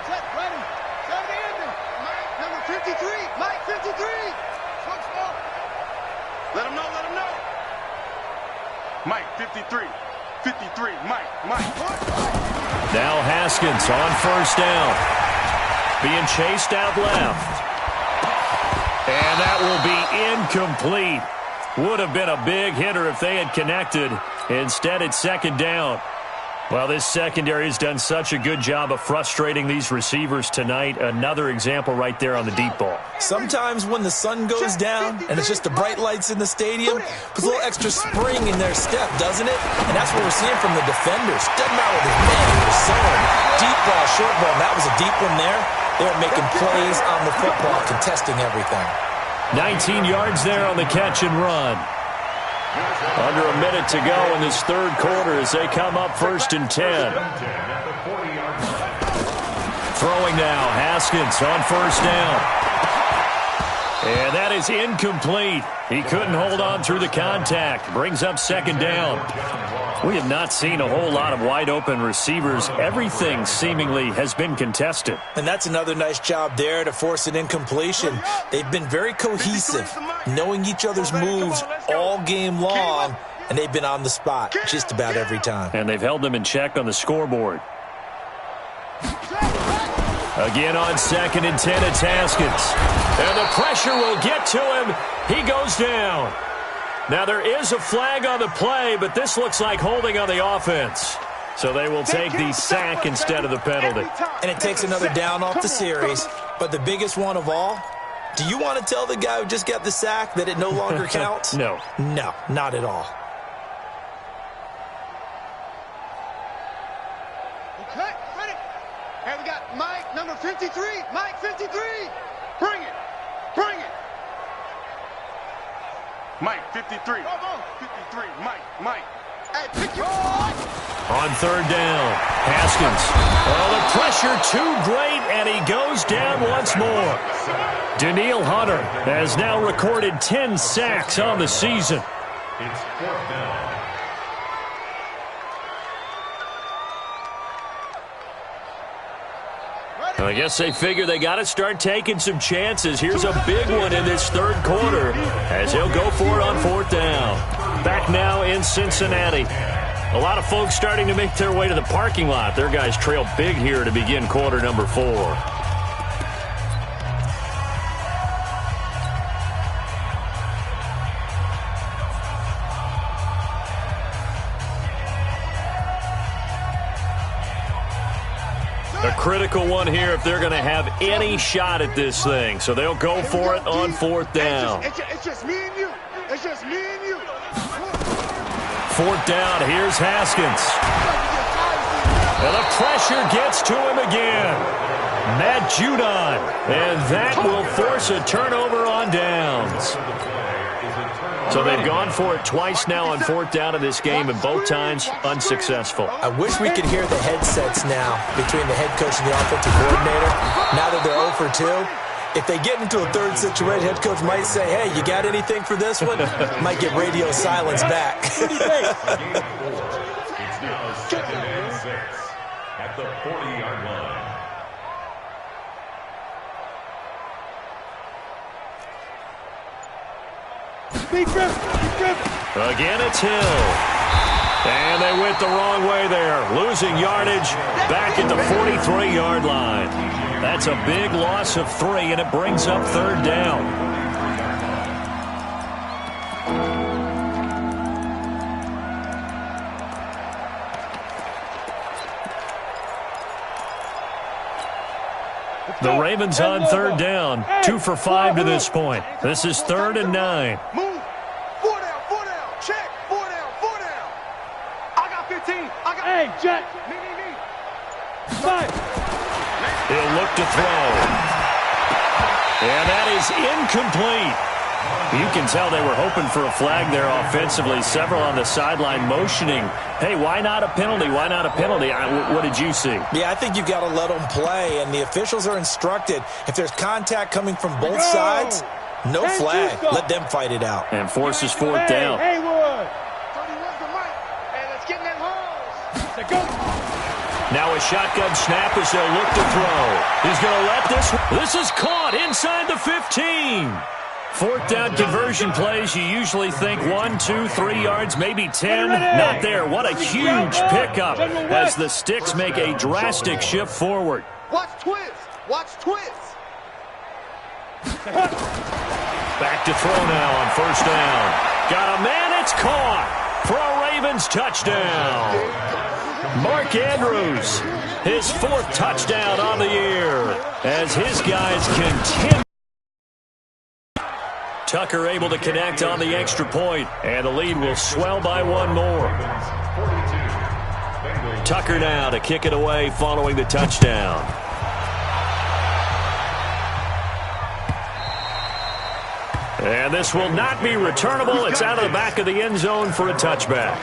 Speaker 7: Set, ready. Set the ending. Mike, number 53. Mike, 53. Switch ball.
Speaker 4: Let him know. Mike, 53, Mike.
Speaker 3: Now Haskins on 1st down. Being chased out left. And that will be incomplete. Would have been a big hitter if they had connected. Instead, it's 2nd down. Well, this secondary has done such a good job of frustrating these receivers tonight. Another example right there on the deep ball.
Speaker 5: Sometimes when the sun goes down and it's just the bright lights in the stadium, puts a little extra spring in their step, doesn't it? And that's what we're seeing from the defenders. Doesn't matter with his man, his zone, deep ball, short ball. That was a deep one there. They were making plays on the football, contesting everything.
Speaker 3: 19 yards there on the catch and run. Under a minute to go in this 3rd quarter as they come up 1st and 10. Throwing now, Haskins on 1st down. And that is incomplete. He couldn't hold on through the contact. Brings up 2nd down. We have not seen a whole lot of wide-open receivers. Everything seemingly has been contested.
Speaker 5: And that's another nice job there to force an incompletion. They've been very cohesive. knowing each other's moves all game long, and they've been on the spot just about every time.
Speaker 3: And they've held them in check on the scoreboard. Again on 2nd and 10, it's Haskins. And the pressure will get to him. He goes down. Now there is a flag on the play, but this looks like holding on the offense. So they will take the sack instead of the penalty.
Speaker 5: And it takes another down off the series. But the biggest one of all, do you want to tell the guy who just got the sack that it no longer counts?
Speaker 3: No.
Speaker 5: No, not at all.
Speaker 7: Okay, ready. And we got Mike, number 53. Mike, 53. Bring it. Bring it.
Speaker 4: Mike, 53. 53. Mike.
Speaker 7: Hey, pick your boy.
Speaker 3: On 3rd down, Haskins. Oh, the pressure too great, and he goes down once more. Daniil Hunter has now recorded 10 sacks on the season.
Speaker 6: It's 4th down.
Speaker 3: I guess they figure they got to start taking some chances. Here's a big one in this 3rd quarter as he'll go for it on 4th down. Back now in Cincinnati. A lot of folks starting to make their way to the parking lot. Their guys trail big here to begin quarter number 4. A critical one here if they're going to have any shot at this thing. So they'll go for it on 4th down.
Speaker 7: It's just me and you. It's just me and you.
Speaker 3: 4th down, here's Haskins. And the pressure gets to him again. Matt Judon. And that will force a turnover on downs. So they've gone for it twice now on 4th down in this game, and both times unsuccessful.
Speaker 5: I wish we could hear the headsets now between the head coach and the offensive coordinator. Now that they're 0 for 2, if they get into a 3rd situation, head coach might say, hey, you got anything for this one? Might get radio silence back.
Speaker 6: It's now 2nd and 6 at the 40-yard line.
Speaker 3: Again, it's Hill. And they went the wrong way there. Losing yardage back at the 43-yard line. That's a big loss of 3, and it brings up 3rd down. The Ravens on 3rd down. 2 for 5 to this point. This is 3rd and 9.
Speaker 7: Move. 4 down, 4 down. Check. 4 down, 4 down. I got 15. Hey, Jack. Me. 5.
Speaker 3: He'll look to throw. And that is incomplete. You can tell they were hoping for a flag there offensively. Several on the sideline motioning, hey, why not a penalty? Why not a penalty? What did you see?
Speaker 5: Yeah, I think you've got to let them play, and the officials are instructed. If there's contact coming from both sides, no flag. Let them fight it out.
Speaker 3: And forces 4th down.
Speaker 7: Hey, let's get in them holes. Go.
Speaker 3: Now a shotgun snap as they'll look to throw. He's going to let this. This is caught inside the 15. 4th down conversion plays, you usually think 1, 2, 3 yards, maybe 10. Not there. What a huge pickup as the Sticks make a drastic shift forward.
Speaker 7: Watch twist. Watch twist.
Speaker 3: Back to throw now on 1st down. Got a man, it's caught for a Ravens touchdown. Mark Andrews, his 4th touchdown on the year as his guys continue. Tucker able to connect on the extra point, and the lead will swell by 1 more. Tucker now to kick it away following the touchdown. And this will not be returnable. It's out of the back of the end zone for a touchback.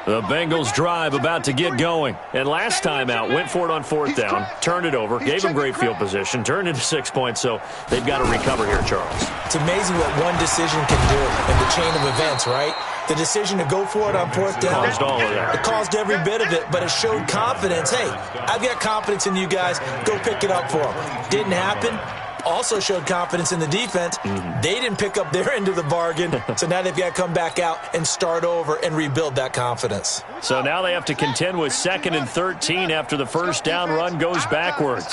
Speaker 3: The Bengals drive about to get going. And last time out, went for it on fourth down, turned it over, gave them great field position, turned into 6 points, so they've got to recover here, Charles.
Speaker 5: It's amazing what one decision can do in the chain of events, right? The decision to go for it on fourth down.
Speaker 3: Caused all of that.
Speaker 5: It caused every bit of it, but it showed confidence. Hey, I've got confidence in you guys. Go pick it up for them. Didn't happen. Also showed confidence in the defense. They didn't pick up their end of the bargain, so now they've got to come back out and start over and rebuild that confidence.
Speaker 3: So now they have to contend with 2nd and 13 after the first down run goes backwards.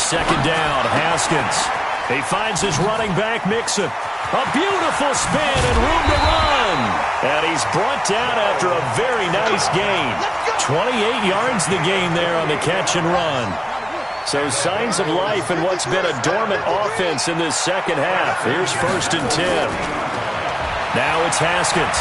Speaker 3: 2nd down, Haskins. He finds his running back, Mixon. A beautiful spin and room to run. And he's brought down after a very nice gain. 28 yards the gain there on the catch and run. So signs of life in what's been a dormant offense in this second half. Here's 1st and 10. Now it's Haskins.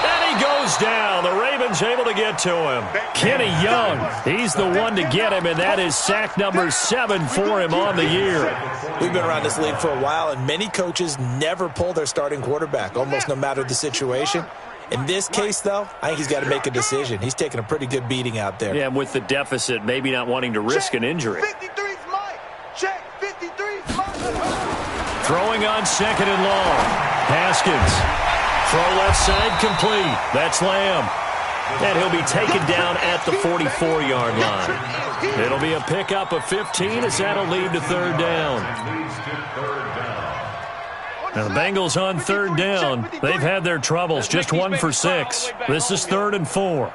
Speaker 3: And he goes down. The Ravens able to get to him. Kenny Young, he's the one to get him, and that is sack number 7 for him on the year.
Speaker 5: We've been around this league for a while, and many coaches never pull their starting quarterback, almost no matter the situation. In this case, though, I think he's got to make a decision. He's taking a pretty good beating out there.
Speaker 3: Yeah, and with the deficit, maybe not wanting to risk an injury.
Speaker 7: 53's Mike. Check. 53's Mike.
Speaker 3: Throwing on 2nd and long. Haskins. Throw left side complete. That's Lamb. And he'll be taken down at the 44-yard line. It'll be a pickup of 15 as that'll lead to 3rd down. Now the Bengals on 3rd down. They've had their troubles, just 1 for 6. This is 3rd and 4.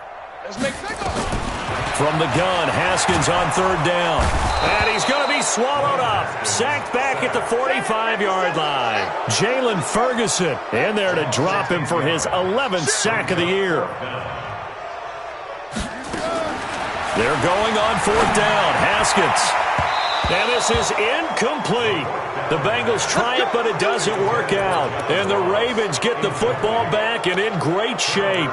Speaker 3: From the gun, Haskins on 3rd down. And he's going to be swallowed up. Sacked back at the 45-yard line. Jalen Ferguson in there to drop him for his 11th sack of the year. They're going on 4th down. Haskins. And this is incomplete. The Bengals try it, but it doesn't work out. And the Ravens get the football back and in great shape.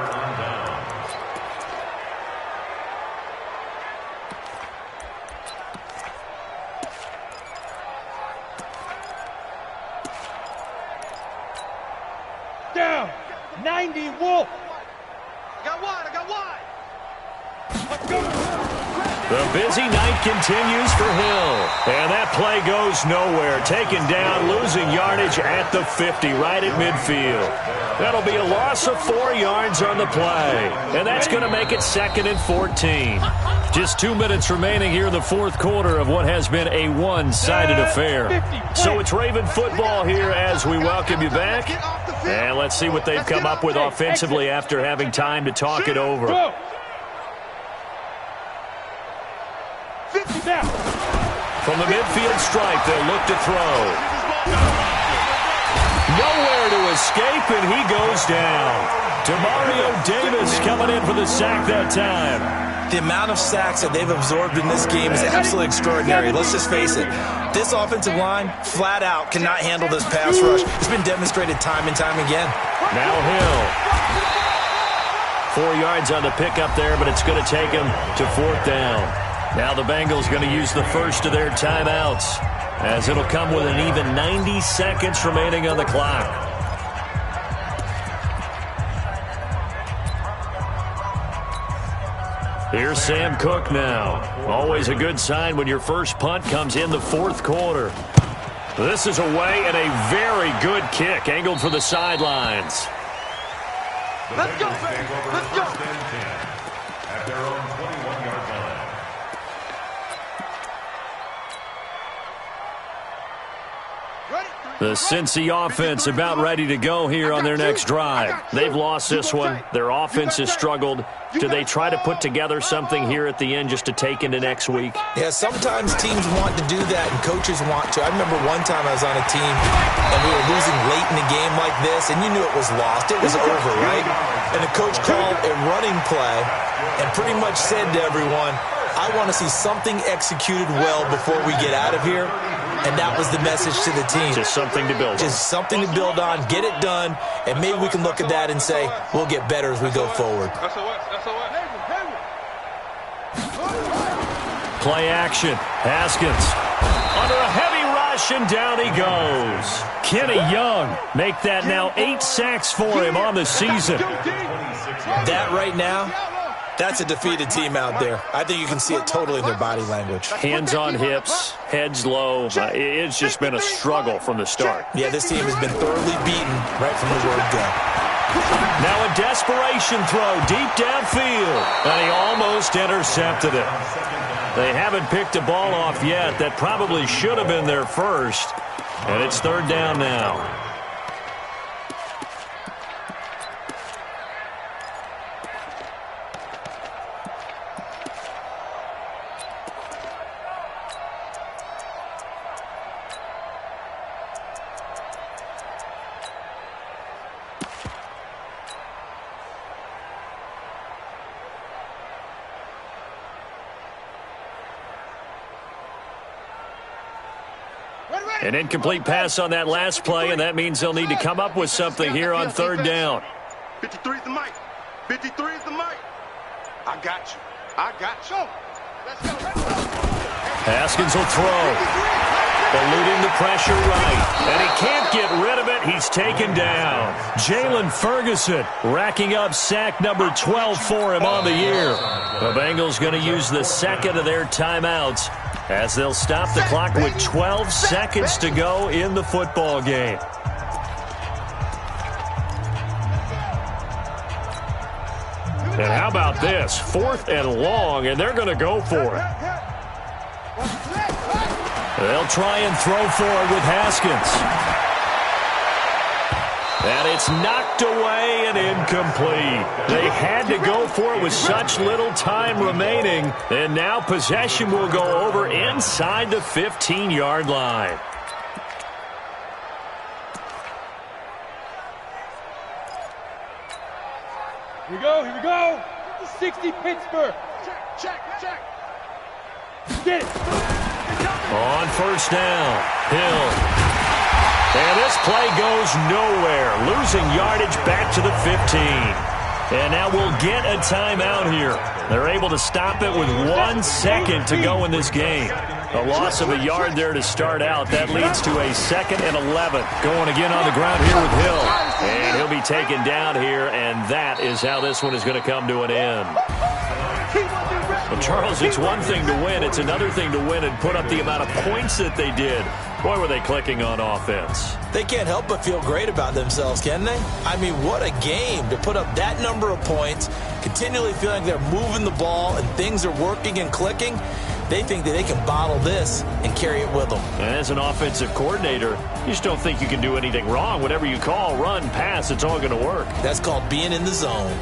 Speaker 7: Down. 90 Wolf. I got wide. Let's go.
Speaker 3: The busy night continues for Hill. And that play goes nowhere. Taken down, losing yardage at the 50, right at midfield. That'll be a loss of 4 yards on the play. And that's going to make it 2nd and 14. Just 2 minutes remaining here in the 4th quarter of what has been a one-sided affair. So it's Raven football here as we welcome you back. And let's see what they've come up with offensively after having time to talk it over. From the midfield stripe, they'll look to throw. Nowhere to escape, and he goes down. Demario Davis coming in for the sack that time.
Speaker 5: The amount of sacks that they've absorbed in this game is absolutely extraordinary. Let's just face it. This offensive line, flat out, cannot handle this pass rush. It's been demonstrated time and time again.
Speaker 3: Now Hill. 4 yards on the pickup there, but it's going to take him to 4th down. Now the Bengals going to use the first of their timeouts, as it'll come with an even 90 seconds remaining on the clock. Here's Sam Cook now. Always a good sign when your first punt comes in the 4th quarter. This is away and a very good kick, angled for the sidelines.
Speaker 7: Let's go, baby. Let's go.
Speaker 6: At their own 21-yard line.
Speaker 3: The Cincy offense about ready to go here on their next drive. They've lost this one. Their offense has struggled. Do they try to put together something here at the end just to take into next week?
Speaker 5: Yeah, sometimes teams want to do that and coaches want to. I remember one time I was on a team and we were losing late in a game like this, and you knew it was lost. It was over, right? And the coach called a running play and pretty much said to everyone, I want to see something executed well before we get out of here. And that was the message to the team.
Speaker 3: Just something to build on.
Speaker 5: Just something to build on, get it done, and maybe we can look at that and say, we'll get better as we go forward.
Speaker 3: Play action. Haskins under a heavy rush, and down he goes. Kenny Young make that now 8 sacks for him on the season.
Speaker 5: That right now, that's a defeated team out there. I think you can see it totally in their body language.
Speaker 3: Hands on hips, heads low. It's just been a struggle from the start.
Speaker 5: Yeah, this team has been thoroughly beaten right from the word go.
Speaker 3: Now a desperation throw deep downfield, and he almost intercepted it. They haven't picked a ball off yet. That probably should have been their first, and it's 3rd down now. An incomplete pass on that last play, and that means they'll need to come up with something here on 3rd down.
Speaker 4: 53 is the mic. 53 is the mic. I got you. I got you. Let's go.
Speaker 3: Haskins will throw. Eluding the pressure right. And he can't get rid of it. He's taken down. Jalen Ferguson racking up sack number 12 for him on the year. The Bengals going to use the second of their timeouts as they'll stop the clock with 12 seconds to go in the football game. And how about this? 4th and long, and they're going to go for it. They'll try and throw for it with Haskins. And it's knocked away and incomplete. They had to go for it with such little time remaining. And now possession will go over inside the 15-yard line.
Speaker 10: Here we go, here we go. 60 Pittsburgh. Check. Get it.
Speaker 3: On 1st down, Hill. And this play goes nowhere, losing yardage back to the 15. And now we'll get a timeout here. They're able to stop it with 1 second to go in this game. A loss of a yard there to start out. That leads to a 2nd and 11. Going again on the ground here with Hill. And he'll be taken down here, and that is how this one is going to come to an end. Well, Charles, it's one thing to win. It's another thing to win and put up the amount of points that they did. Boy, were they clicking on offense.
Speaker 5: They can't help but feel great about themselves, can they? I mean, what a game to put up that number of points, continually feeling they're moving the ball and things are working and clicking. They think that they can bottle this and carry it with them.
Speaker 3: And as an offensive coordinator, you just don't think you can do anything wrong. Whatever you call, run, pass, it's all going to work.
Speaker 5: That's called being in the zone.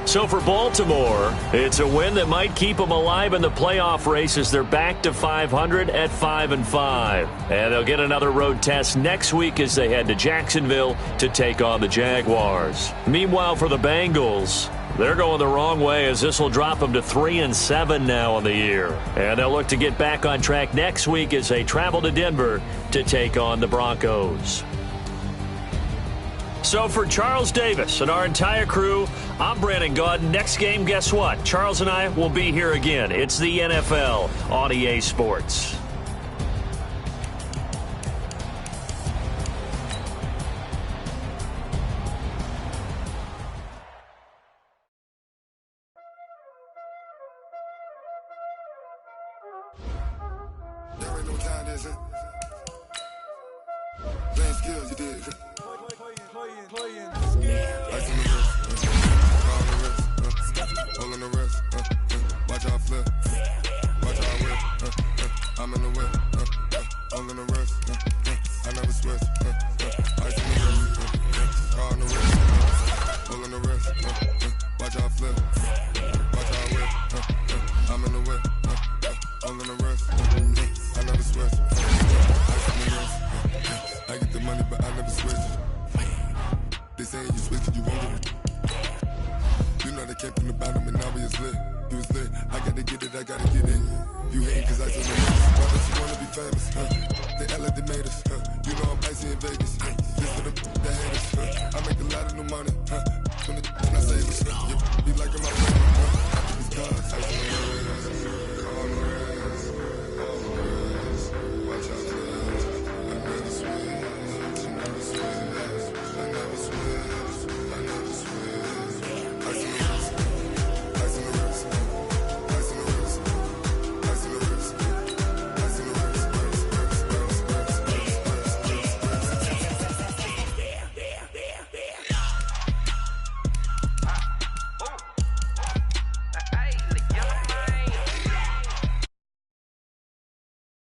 Speaker 3: So for Baltimore, it's a win that might keep them alive in the playoff race as they're back to 500 at 5-5. And they'll get another road test next week as they head to Jacksonville to take on the Jaguars. Meanwhile, for the Bengals, they're going the wrong way as this will drop them to 3-7 now on the year. And they'll look to get back on track next week as they travel to Denver to take on the Broncos. So for Charles Davis and our entire crew, I'm Brandon Gaudin. Next game, guess what? Charles and I will be here again. It's the NFL on EA Sports.
Speaker 8: There ain't no time, is it? Playing skills, you did. Ice on the wrist, car on the wrist, hole on the wrist, watch out flip, watch out whip, I'm in the whip, hole in the wrist, I never switch, ice on the wrist, car on the wrist, hole in the wrist, watch out flip, watch out whip, I'm in the whip, hole in the wrist, I never switch, ice on the wrist, I get the money but I never switch. They saying you switch and you won't get it. You know they came from the bottom and now we is lit. You was lit, I gotta get it, I gotta get it. You hate cause I said the most. Why don't you wanna be famous, They act like they made us, You know I'm icy in Vegas, This for the haters, I make a lot of new money,